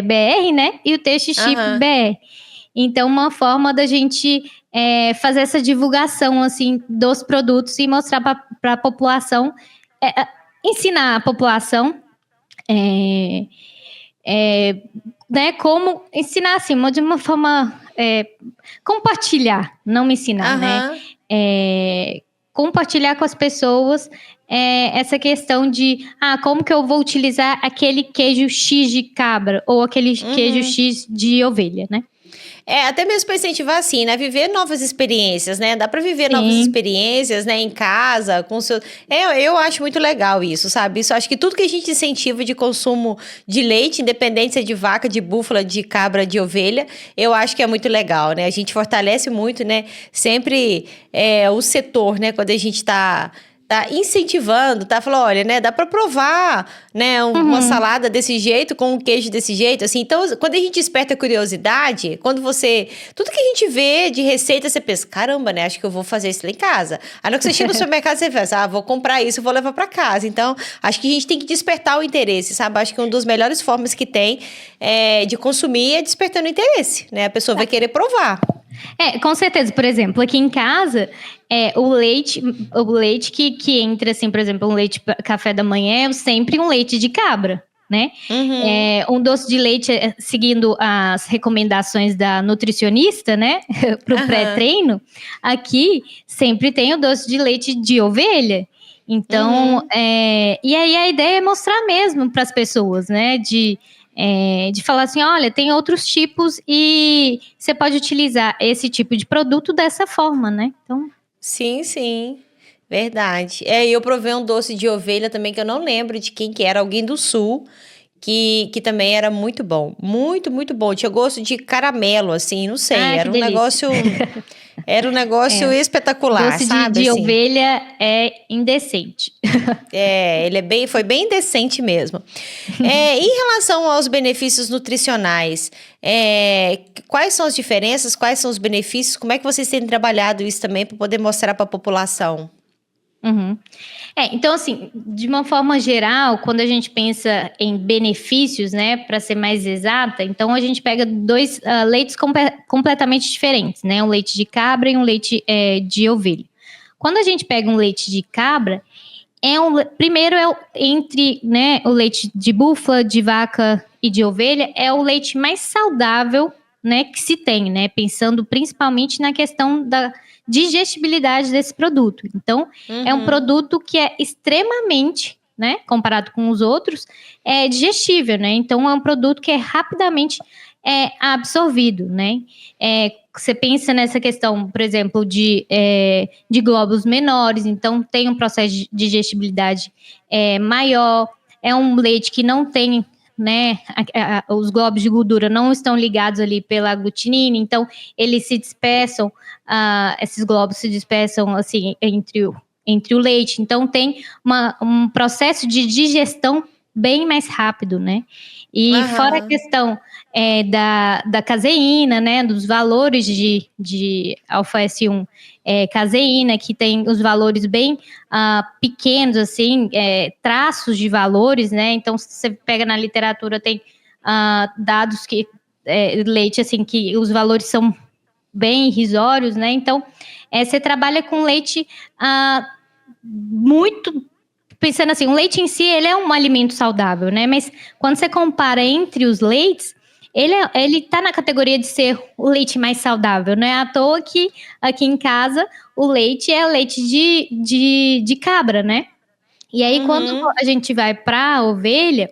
BR, né? E o Taste Chip BR. Então, uma forma da gente fazer essa divulgação, assim, dos produtos e mostrar para a população, ensinar a população Né, como ensinar assim, de uma forma compartilhar, não ensinar, né? Compartilhar com as pessoas essa questão de como que eu vou utilizar aquele queijo X de cabra ou aquele queijo X de ovelha, né? Até mesmo para incentivar, assim, né? Viver novas experiências, né? Dá para viver novas experiências, né? Em casa, com seus... Eu acho muito legal isso, sabe? Isso, acho que tudo que a gente incentiva de consumo de leite, independente se é de vaca, de búfala, de cabra, de ovelha, eu acho que é muito legal, né? A gente fortalece muito, né? Sempre o setor, né? Quando a gente tá incentivando, tá falando, olha, né, dá para provar, né, uma salada desse jeito, com um queijo desse jeito, assim. Então, quando a gente desperta a curiosidade, tudo que a gente vê de receita, você pensa, caramba, né, acho que eu vou fazer isso lá em casa. Aí, na hora que você chega no supermercado, você pensa, vou comprar isso, vou levar para casa. Então, acho que a gente tem que despertar o interesse, sabe? Acho que uma das melhores formas que tem de consumir é despertando o interesse, né? A pessoa vai querer provar. Com certeza. Por exemplo, aqui em casa, o leite que entra, assim, por exemplo, um leite café da manhã é sempre um leite de cabra, né? Um doce de leite, seguindo as recomendações da nutricionista, né? Para o pré-treino, aqui sempre tem o doce de leite de ovelha. Então, e aí a ideia é mostrar mesmo para as pessoas, né? De falar assim, olha, tem outros tipos e você pode utilizar esse tipo de produto dessa forma, né? Então... Sim, verdade. Eu provei um doce de ovelha também, que eu não lembro de quem que era, alguém do sul, que também era muito bom. Muito, muito bom. Tinha gosto de caramelo, assim, não sei. Era um negócio espetacular, doce sabe? de assim. Ovelha é indecente. Ele foi bem decente mesmo. Em relação aos benefícios nutricionais, quais são as diferenças, quais são os benefícios? Como é que vocês têm trabalhado isso também para poder mostrar para a população? Então, assim, de uma forma geral, quando a gente pensa em benefícios, né, para ser mais exata, então a gente pega dois leites completamente diferentes, né, um leite de cabra e um leite de ovelha. Quando a gente pega um leite de cabra, primeiro entre, né, o leite de búfala, de vaca e de ovelha, é o leite mais saudável, né, que se tem, né, pensando principalmente na questão da digestibilidade desse produto. Então, é um produto que é extremamente, né, comparado com os outros, digestível, né? Então, é um produto que é rapidamente absorvido, né? Você pensa nessa questão, por exemplo, de glóbulos menores, então tem um processo de digestibilidade maior, é um leite que não tem, né, os glóbulos de gordura não estão ligados ali pela aglutinina, então eles se dispersam, esses glóbulos se dispersam assim entre o leite, então tem um processo de digestão bem mais rápido, né? E fora a questão da caseína, né, dos valores de alfa-S1 caseína, que tem os valores bem pequenos, assim, traços de valores, né? Então, se você pega na literatura, tem dados que leite, assim, que os valores são bem irrisórios, né? Então, você trabalha com leite muito... Pensando assim, o leite em si, ele é um alimento saudável, né? Mas quando você compara entre os leites, ele tá na categoria de ser o leite mais saudável, não é à toa que aqui em casa o leite é leite de cabra, né? E aí, quando a gente vai para a ovelha,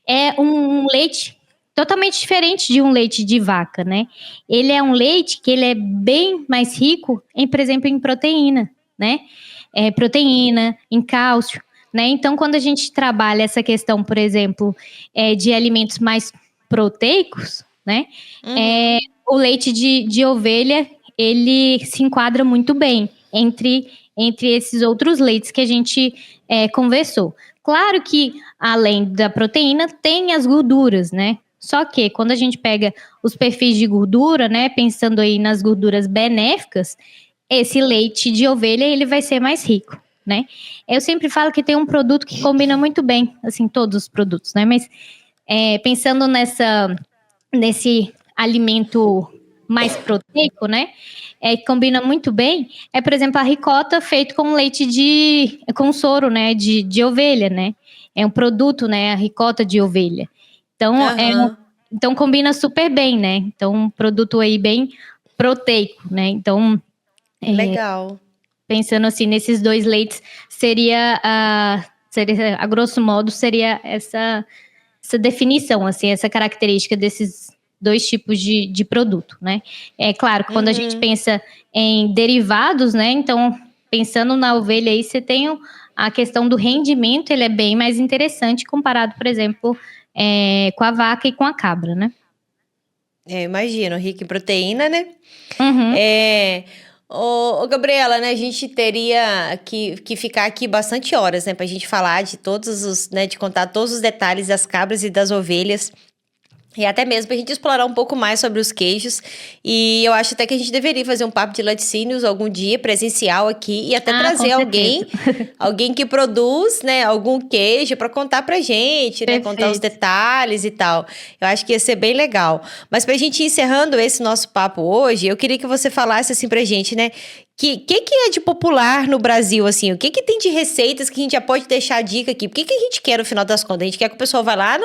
é um leite totalmente diferente de um leite de vaca, né? Ele é um leite que ele é bem mais rico em, por exemplo, em proteína, né? Proteína, em cálcio, né? Então, quando a gente trabalha essa questão, por exemplo, de alimentos mais proteicos, né? O leite de ovelha, ele se enquadra muito bem entre esses outros leites que a gente conversou. Claro que, além da proteína, tem as gorduras, né? Só que, quando a gente pega os perfis de gordura, né? Pensando aí nas gorduras benéficas, esse leite de ovelha, ele vai ser mais rico, né? Eu sempre falo que tem um produto que combina muito bem, assim, todos os produtos, né? Mas pensando nesse alimento mais proteico, né? Que combina muito bem, por exemplo, a ricota feito com leite com soro, né? De ovelha, né? é um produto, né? A ricota de ovelha. Então, então combina super bem, né? Então, um produto aí bem proteico, né? Então, legal. Pensando assim, nesses 2 leites, seria a grosso modo, seria essa definição, assim, essa característica desses 2 tipos de produto, né? É claro que quando a gente pensa em derivados, né? Então, pensando na ovelha aí, você tem a questão do rendimento, ele é bem mais interessante comparado, por exemplo, com a vaca e com a cabra, né? Imagino, rico em proteína, né? Uhum. Ô, Gabriela, né, a gente teria que ficar aqui bastante horas, né, pra gente falar de todos os, né, de contar todos os detalhes das cabras e das ovelhas. E até mesmo pra gente explorar um pouco mais sobre os queijos. E eu acho até que a gente deveria fazer um papo de laticínios algum dia, presencial aqui, e até trazer alguém que produz, né, algum queijo para contar pra gente, né, contar os detalhes e tal. Eu acho que ia ser bem legal. Mas pra gente ir encerrando esse nosso papo hoje, eu queria que você falasse assim pra gente, né, que é de popular no Brasil, assim? O que tem de receitas que a gente já pode deixar a dica aqui? O que a gente quer no final das contas? A gente quer que o pessoal vá lá,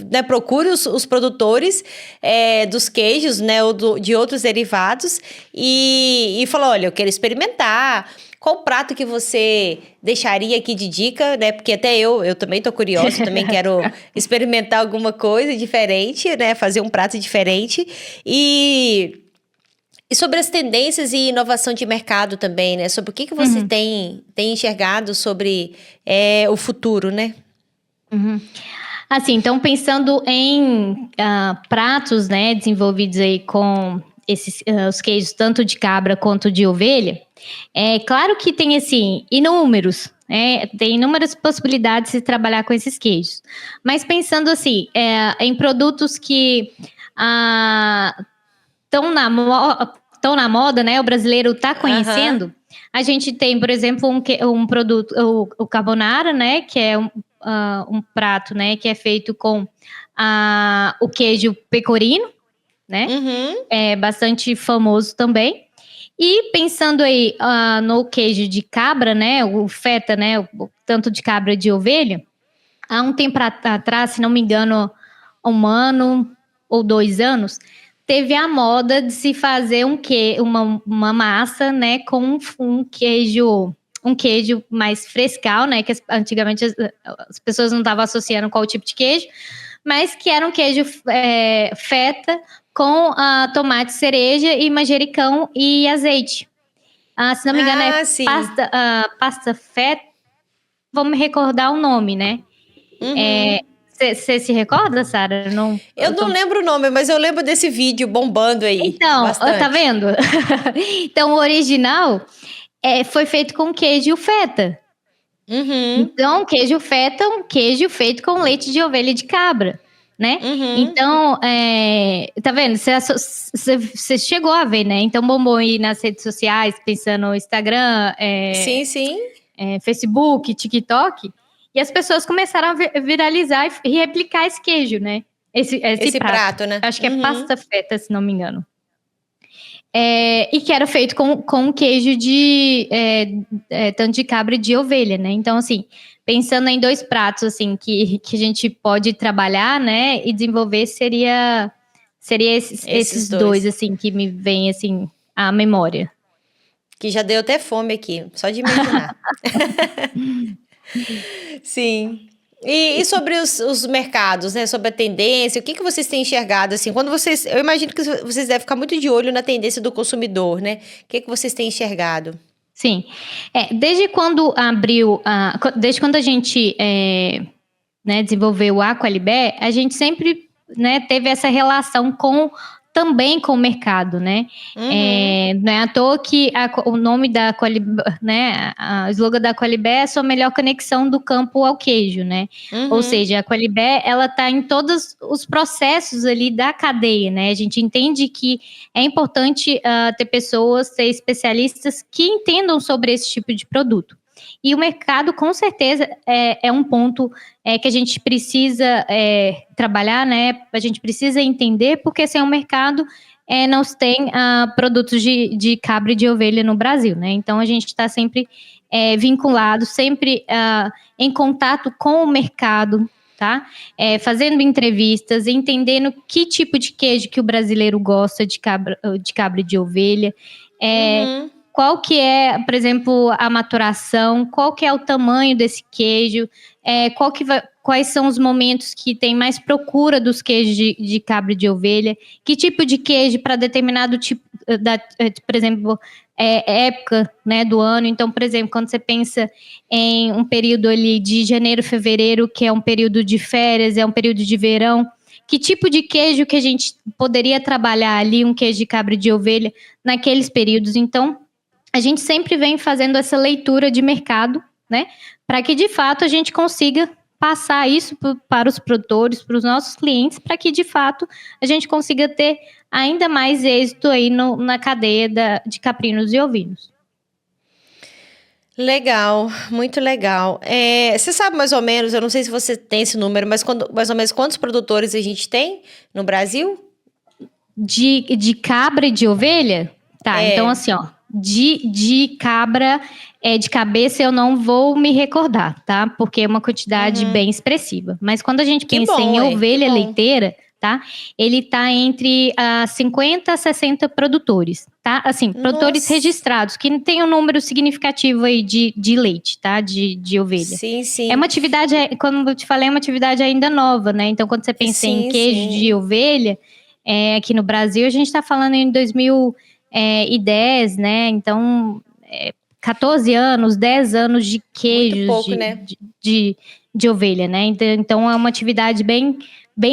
né, procure os produtores dos queijos, né, ou de outros derivados e fala, olha, eu quero experimentar. Qual prato que você deixaria aqui de dica, né? Porque até eu também tô curiosa, eu também quero experimentar alguma coisa diferente, né? Fazer um prato diferente. E sobre as tendências e inovação de mercado também, né? Sobre o que você tem enxergado sobre o futuro, né? Uhum. Assim, então pensando em pratos, né, desenvolvidos aí com esses os queijos tanto de cabra quanto de ovelha, é claro que tem assim inúmeros, tem inúmeras possibilidades de trabalhar com esses queijos. Mas pensando assim, em produtos que estão na moda, né? O brasileiro está conhecendo. A gente tem, por exemplo, um produto, o carbonara, né? Que é um prato, né? Que é feito com o queijo pecorino, né? É bastante famoso também. E pensando aí no queijo de cabra, né? O feta, né? Tanto de cabra de ovelha. Há um tempo atrás, se não me engano, 1 ano ou 2 anos, teve a moda de se fazer uma massa, né, com um queijo mais frescal, né, que antigamente as pessoas não estavam associando qual tipo de queijo, mas que era um queijo feta com tomate cereja e manjericão e azeite. Se não me engano, pasta feta, vamos me recordar o nome, né? Você se recorda, Sara? Eu não lembro o nome, mas eu lembro desse vídeo bombando aí. Então, bastante. Tá vendo? Então, o original foi feito com queijo feta. Então, queijo feta é um queijo feito com leite de ovelha e de cabra, né? Então, tá vendo? Você chegou a ver, né? Então, bombou aí nas redes sociais, pensando no Instagram, sim. Facebook, TikTok. E as pessoas começaram a viralizar e replicar esse queijo, né? Esse prato, né? Acho que é pasta feta, se não me engano. E que era feito com queijo tanto de cabra e de ovelha, né? Então, assim, pensando em 2 pratos, assim, que a gente pode trabalhar, né? E desenvolver, seria esses dois, assim, que me vêm, assim, à memória. Que já deu até fome aqui, só de imaginar. Sim. E sobre os mercados, né? Sobre a tendência, o que vocês têm enxergado, assim? Eu imagino que vocês devem ficar muito de olho na tendência do consumidor, né? O que vocês têm enxergado? Sim. Desde quando desde quando a gente desenvolveu o Aqualibé, a gente sempre, né, teve essa relação também com o mercado, né? Não é à toa que o nome da Aqualibé, né? O slogan da Aqualibé é a sua melhor conexão do campo ao queijo, né? Ou seja, a Aqualibé, ela está em todos os processos ali da cadeia, né? A gente entende que é importante ter pessoas, ter especialistas que entendam sobre esse tipo de produto. E o mercado, com certeza, é um ponto que a gente precisa trabalhar, né? A gente precisa entender, porque sem o mercado não se tem produtos de cabra e de ovelha no Brasil, né? Então, a gente está sempre vinculado, sempre em contato com o mercado, tá? Fazendo entrevistas, entendendo que tipo de queijo que o brasileiro gosta de cabra e de ovelha, qual que é, por exemplo, a maturação, qual que é o tamanho desse queijo, quais são os momentos que tem mais procura dos queijos de cabra e de ovelha, que tipo de queijo para determinado tipo, por exemplo, época, né, do ano. Então, por exemplo, quando você pensa em um período ali de janeiro, fevereiro, que é um período de férias, é um período de verão, que tipo de queijo que a gente poderia trabalhar ali, um queijo de cabra e de ovelha, naqueles períodos. Então, a gente sempre vem fazendo essa leitura de mercado, né, para que de fato a gente consiga passar isso para os produtores, para os nossos clientes, para que de fato a gente consiga ter ainda mais êxito aí na cadeia de caprinos e ovinos. Legal, muito legal. Você sabe mais ou menos, eu não sei se você tem esse número, mas mais ou menos quantos produtores a gente tem no Brasil? De cabra e de ovelha? Tá, então assim, ó, de cabra, de cabeça eu não vou me recordar, tá? Porque é uma quantidade bem expressiva. Mas quando a gente pensa em ovelha leiteira, tá? Ele tá entre 50 a 60 produtores, tá? Assim, produtores registrados, que tem um número significativo aí de leite, tá? De ovelha. Sim, sim. É uma atividade, como eu te falei, é uma atividade ainda nova, né? Então, quando você pensa em queijo de ovelha, aqui no Brasil, a gente tá falando em 2010, né? Então, 14 anos, 10 anos de queijos de ovelha, né? Então, é uma atividade bem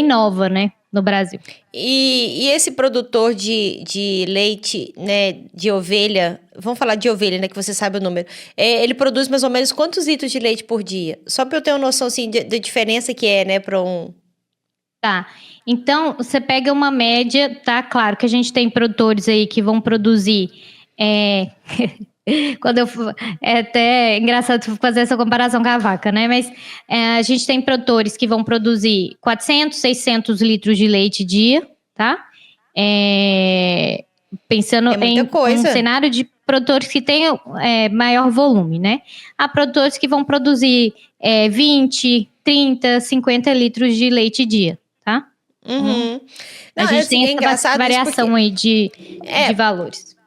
nova, né? No Brasil. E esse produtor de leite, né, de ovelha, vamos falar de ovelha, né, que você sabe o número, ele produz mais ou menos quantos litros de leite por dia? Só para eu ter uma noção, assim, da diferença que né, para um... Tá, então você pega uma média, tá? Claro que a gente tem produtores aí que vão produzir... É até engraçado fazer essa comparação com a vaca, né? Mas a gente tem produtores que vão produzir 400, 600 litros de leite dia, tá? Pensando em um cenário de produtores que tenham maior volume, né? Há produtores que vão produzir 20, 30, 50 litros de leite dia, tá? Não, a gente tem essa variação aí de valores.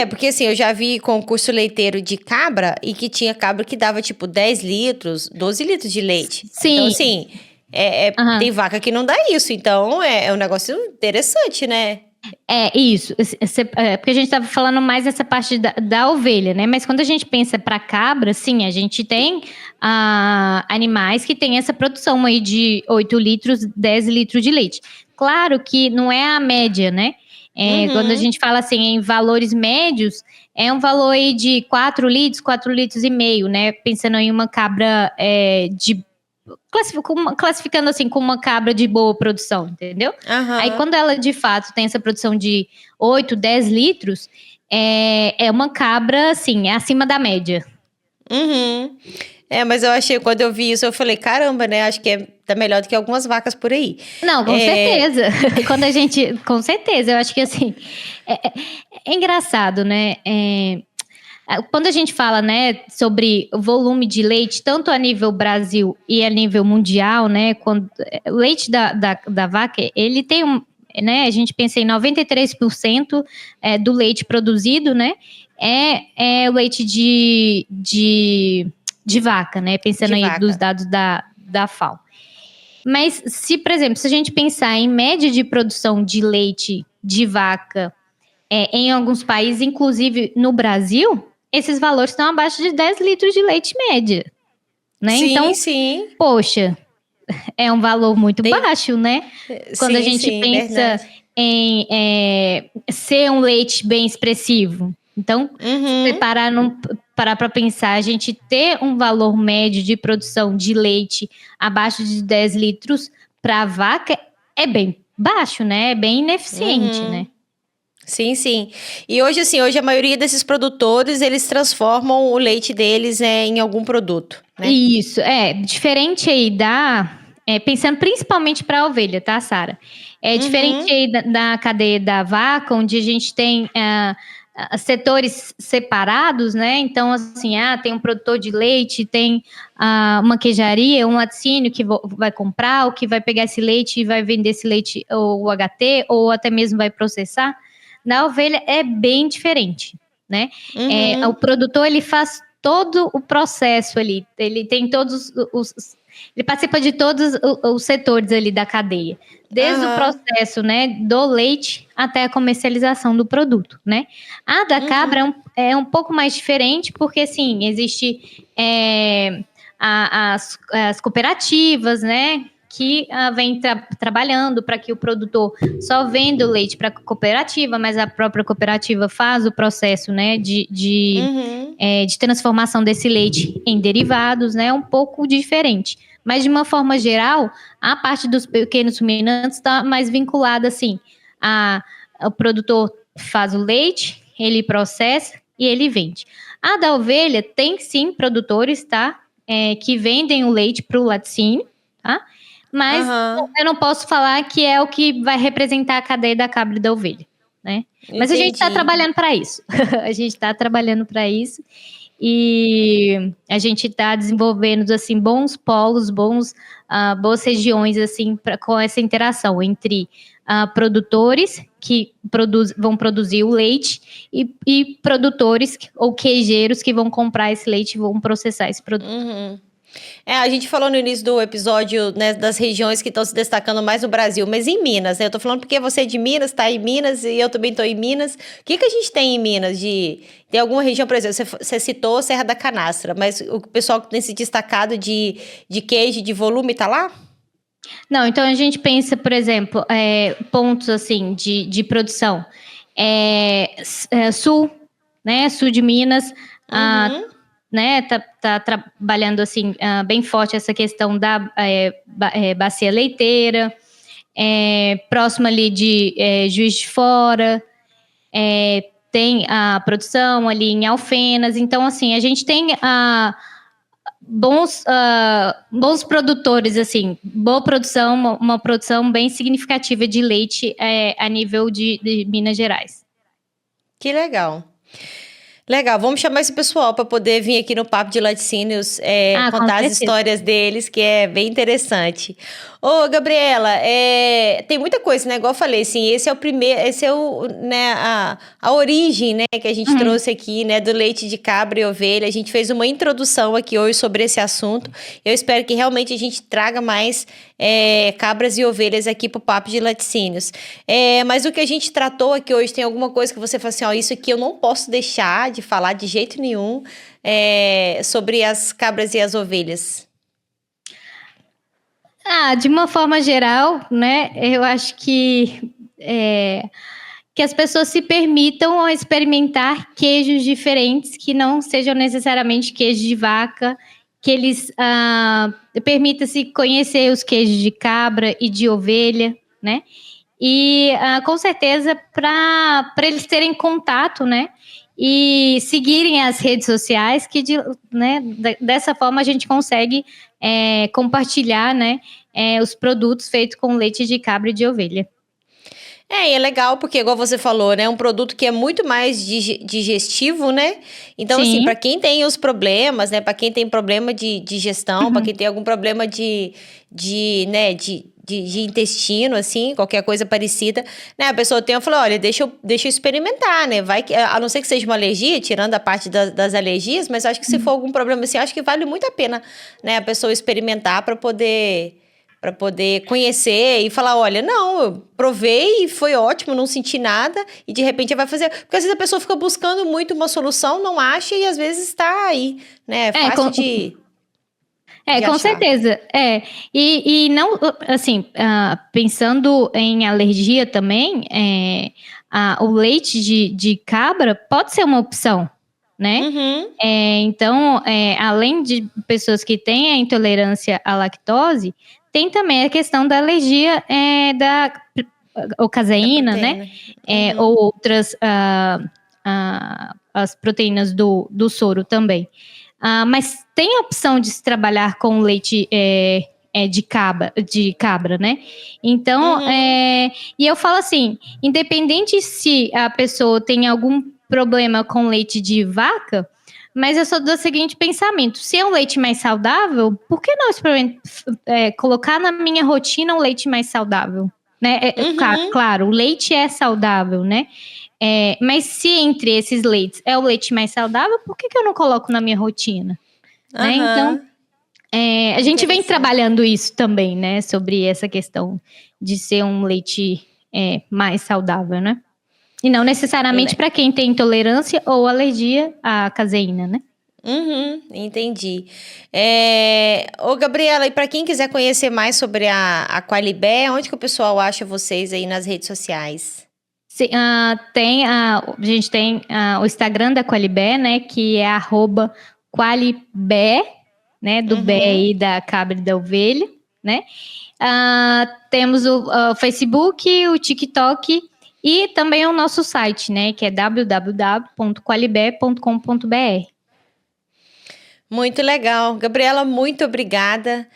Porque assim, eu já vi concurso leiteiro de cabra e que tinha cabra que dava tipo 10 litros, 12 litros de leite. Sim. Então assim, tem vaca que não dá isso, então é um negócio interessante, né? Isso, porque a gente estava falando mais dessa parte da ovelha, né? Mas quando a gente pensa para cabra, sim, a gente tem animais que têm essa produção aí de 8 litros, 10 litros de leite. Claro que não é a média, né? Quando a gente fala assim em valores médios, é um valor aí de 4 litros e meio, né? Pensando em uma cabra classificando assim como uma cabra de boa produção, entendeu? Aí quando ela de fato tem essa produção de 8, 10 litros, é uma cabra assim, acima da média. Mas eu achei, quando eu vi isso, eu falei, caramba, né? Acho que tá melhor do que algumas vacas por aí. Não, com certeza. Com certeza, eu acho que assim, é engraçado, né? Quando a gente fala, né, sobre o volume de leite, tanto a nível Brasil e a nível mundial, né, o leite da vaca, ele tem né, a gente pensa em 93% do leite produzido, né, é o leite de vaca, né, pensando aí dos dados da FAO. Mas por exemplo, se a gente pensar em média de produção de leite de vaca em alguns países, inclusive no Brasil, esses valores estão abaixo de 10 litros de leite média, né? Sim, então, sim. Poxa, é um valor muito baixo, né? Quando a gente pensa em ser um leite bem expressivo. Então, se parar para pensar, a gente ter um valor médio de produção de leite abaixo de 10 litros para a vaca é bem baixo, né? É bem ineficiente, né? Sim, sim. E hoje, assim, a maioria desses produtores, eles transformam o leite deles em algum produto, né? Isso, diferente aí pensando principalmente para a ovelha, tá, Sara? Diferente aí da cadeia da vaca, onde a gente tem setores separados, né? Então, assim, tem um produtor de leite, tem uma queijaria, um laticínio que vai comprar, ou que vai pegar esse leite e vai vender esse leite, ou o HT, ou até mesmo vai processar. Na ovelha é bem diferente, né? O produtor, ele faz todo o processo ali, ele tem todos ele participa de todos os setores ali da cadeia, desde o processo, né, do leite até a comercialização do produto, né? A da cabra é um pouco mais diferente, porque, assim, existe as cooperativas, né, que vem trabalhando para que o produtor só venda o leite para a cooperativa, mas a própria cooperativa faz o processo, né, de transformação desse leite em derivados, né, um pouco diferente. Mas, de uma forma geral, a parte dos pequenos ruminantes está mais vinculada, assim, o produtor faz o leite, ele processa e ele vende. A da ovelha tem, sim, produtores, tá, que vendem o leite para o laticínio, tá? Mas eu não posso falar que é o que vai representar a cadeia da cabra e da ovelha, né? Mas a gente está trabalhando para isso. A gente está trabalhando para isso. E a gente está desenvolvendo, assim, bons polos, boas regiões, assim, com essa interação entre produtores que vão produzir o leite e produtores ou queijeiros que vão comprar esse leite e vão processar esse produto. A gente falou no início do episódio, né, das regiões que estão se destacando mais no Brasil, mas em Minas, né? Eu tô falando porque você é de Minas, tá em Minas, e eu também tô em Minas. O que a gente tem em Minas tem alguma região, por exemplo, você citou Serra da Canastra, mas o pessoal que tem se destacado de queijo, de volume, tá lá? Não, então a gente pensa, por exemplo, pontos, assim, de produção. Sul, né? Sul de Minas, né, tá trabalhando, assim, bem forte essa questão da bacia leiteira, próximo ali de Juiz de Fora, tem a produção ali em Alfenas. Então, assim, a gente tem bons produtores, assim, boa produção, uma produção bem significativa de leite a nível de Minas Gerais. Que legal. Legal, vamos chamar esse pessoal para poder vir aqui no Papo de Laticínios contar as histórias deles, que é bem interessante. Ô, Gabriela, tem muita coisa, né? Igual eu falei, assim, esse é né, a origem, né, que a gente trouxe aqui, né, do leite de cabra e ovelha. A gente fez uma introdução aqui hoje sobre esse assunto. Eu espero que realmente a gente traga mais cabras e ovelhas aqui pro Papo de Laticínios. Mas o que a gente tratou aqui hoje, tem alguma coisa que você fala assim, ó, isso aqui eu não posso deixar de falar de jeito nenhum sobre as cabras e as ovelhas? De uma forma geral, né, eu acho que as pessoas se permitam experimentar queijos diferentes, que não sejam necessariamente queijo de vaca, que eles permitam-se conhecer os queijos de cabra e de ovelha, né? E com certeza para eles terem contato, né? E seguirem as redes sociais, que né, dessa forma a gente consegue compartilhar, né, os produtos feitos com leite de cabra e de ovelha. E é legal porque, igual você falou, né, é um produto que é muito mais digestivo, né? Então, assim, para quem tem os problemas, né, para quem tem problema de digestão, para quem tem algum problema de intestino, assim, qualquer coisa parecida, né, a pessoa tem, eu falo, olha, deixa eu experimentar, né, vai que, a não ser que seja uma alergia, tirando a parte das alergias, mas acho que se for algum problema assim, acho que vale muito a pena, né, a pessoa experimentar para poder conhecer e falar, olha, não, eu provei e foi ótimo, não senti nada, e de repente vai fazer, porque às vezes a pessoa fica buscando muito uma solução, não acha, e às vezes está aí, né, é fácil de com certeza, e não, assim, pensando em alergia também, o leite de cabra pode ser uma opção, né? Então, além de pessoas que têm a intolerância à lactose, tem também a questão da alergia ou caseína, né? Ou outras as proteínas do soro também. Mas tem a opção de se trabalhar com leite de cabra, né? Então, e eu falo assim, independente se a pessoa tem algum problema com leite de vaca, mas eu sou do seguinte pensamento: se é um leite mais saudável, por que não colocar na minha rotina um leite mais saudável? Né? Claro, o leite é saudável, né? Mas se entre esses leites é o leite mais saudável, por que eu não coloco na minha rotina? Né? Então, a gente vem trabalhando isso também, né? Sobre essa questão de ser um leite mais saudável, né? E não necessariamente para quem tem intolerância ou alergia à caseína, né? Entendi. Ô, Gabriela, e para quem quiser conhecer mais sobre a Qualibé, onde que o pessoal acha vocês aí nas redes sociais? A gente tem o Instagram da Qualibé, né? Que é @Qualibé, né? Do bé aí da cabra e da ovelha, né? Temos o Facebook, o TikTok e também o nosso site, né? Que é www.qualibé.com.br. Muito legal. Gabriela, muito obrigada.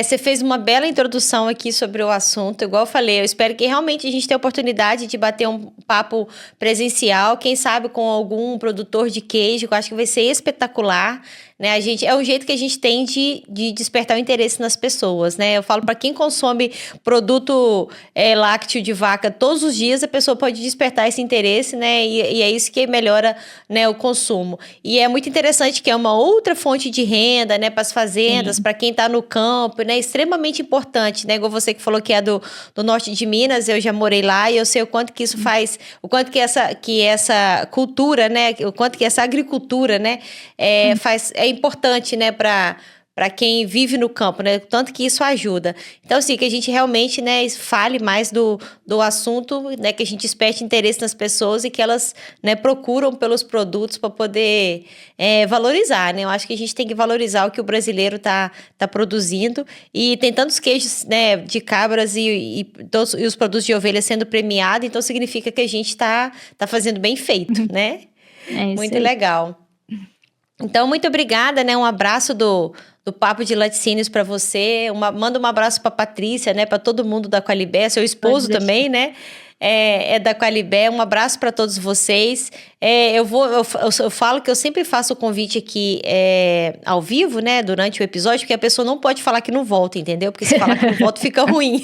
Você fez uma bela introdução aqui sobre o assunto. Igual eu falei, eu espero que realmente a gente tenha a oportunidade de bater um papo presencial, quem sabe com algum produtor de queijo, que eu acho que vai ser espetacular. Né? É um jeito que a gente tem de despertar o interesse nas pessoas, né? Eu falo, para quem consome produto lácteo de vaca todos os dias, a pessoa pode despertar esse interesse, né? E é isso que melhora, né, o consumo. E é muito interessante que é uma outra fonte de renda, né, para as fazendas, para quem está no campo, né? Extremamente importante, né? Igual você que falou que é do norte de Minas, eu já morei lá e eu sei o quanto que isso faz, o quanto que essa cultura, né? O quanto que essa agricultura, né, é importante, né, para quem vive no campo, né, tanto que isso ajuda. Então, assim, que a gente realmente, né, fale mais do assunto, né, que a gente desperte interesse nas pessoas e que elas, né, procuram pelos produtos para poder valorizar, né. Eu acho que a gente tem que valorizar o que o brasileiro tá produzindo e tem tantos queijos, né, de cabras e os produtos de ovelha sendo premiados, então significa que a gente tá fazendo bem feito, né. Muito legal. Então, muito obrigada, né? Um abraço do Papo de Laticínios para você. Manda um abraço para Patrícia, né? Para todo mundo da Qualibé, seu esposo também, né? É da Qualibé. Um abraço para todos vocês. Eu falo que eu sempre faço o convite aqui ao vivo, né? Durante o episódio, porque a pessoa não pode falar que não volta, entendeu? Porque se falar que não volta, fica ruim.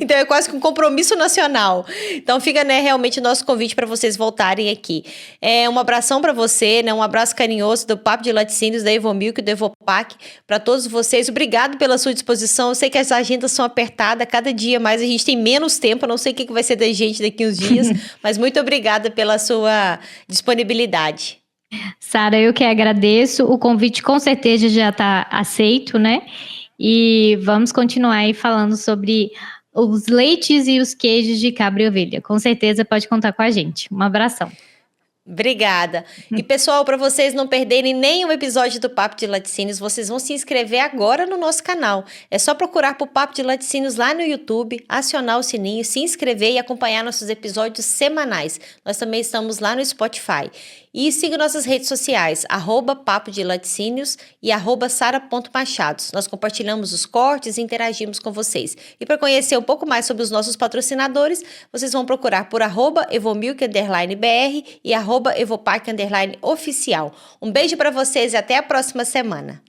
Então é quase que um compromisso nacional. Então fica, né, realmente o nosso convite para vocês voltarem aqui. Um abração para você, né, um abraço carinhoso do Papo de Laticínios, da Evomilk, do Evopac, para todos vocês. Obrigado pela sua disposição. Eu sei que as agendas são apertadas, cada dia mais a gente tem menos tempo, eu não sei o que vai ser da gente daqui uns dias, mas muito obrigada pela sua disponibilidade. Sara, eu que agradeço. O convite com certeza já está aceito, né? E vamos continuar aí falando sobre os leites e os queijos de cabra e ovelha. Com certeza pode contar com a gente. Um abração. Obrigada. E pessoal, para vocês não perderem nenhum episódio do Papo de Laticínios, vocês vão se inscrever agora no nosso canal. É só procurar por Papo de Laticínios lá no YouTube, acionar o sininho, se inscrever e acompanhar nossos episódios semanais. Nós também estamos lá no Spotify. E siga nossas redes sociais, @Papo de Laticínios e @Sara.machados. Nós compartilhamos os cortes e interagimos com vocês. E para conhecer um pouco mais sobre os nossos patrocinadores, vocês vão procurar por @Evomilk_BR e @Evopac_oficial. Um beijo para vocês e até a próxima semana.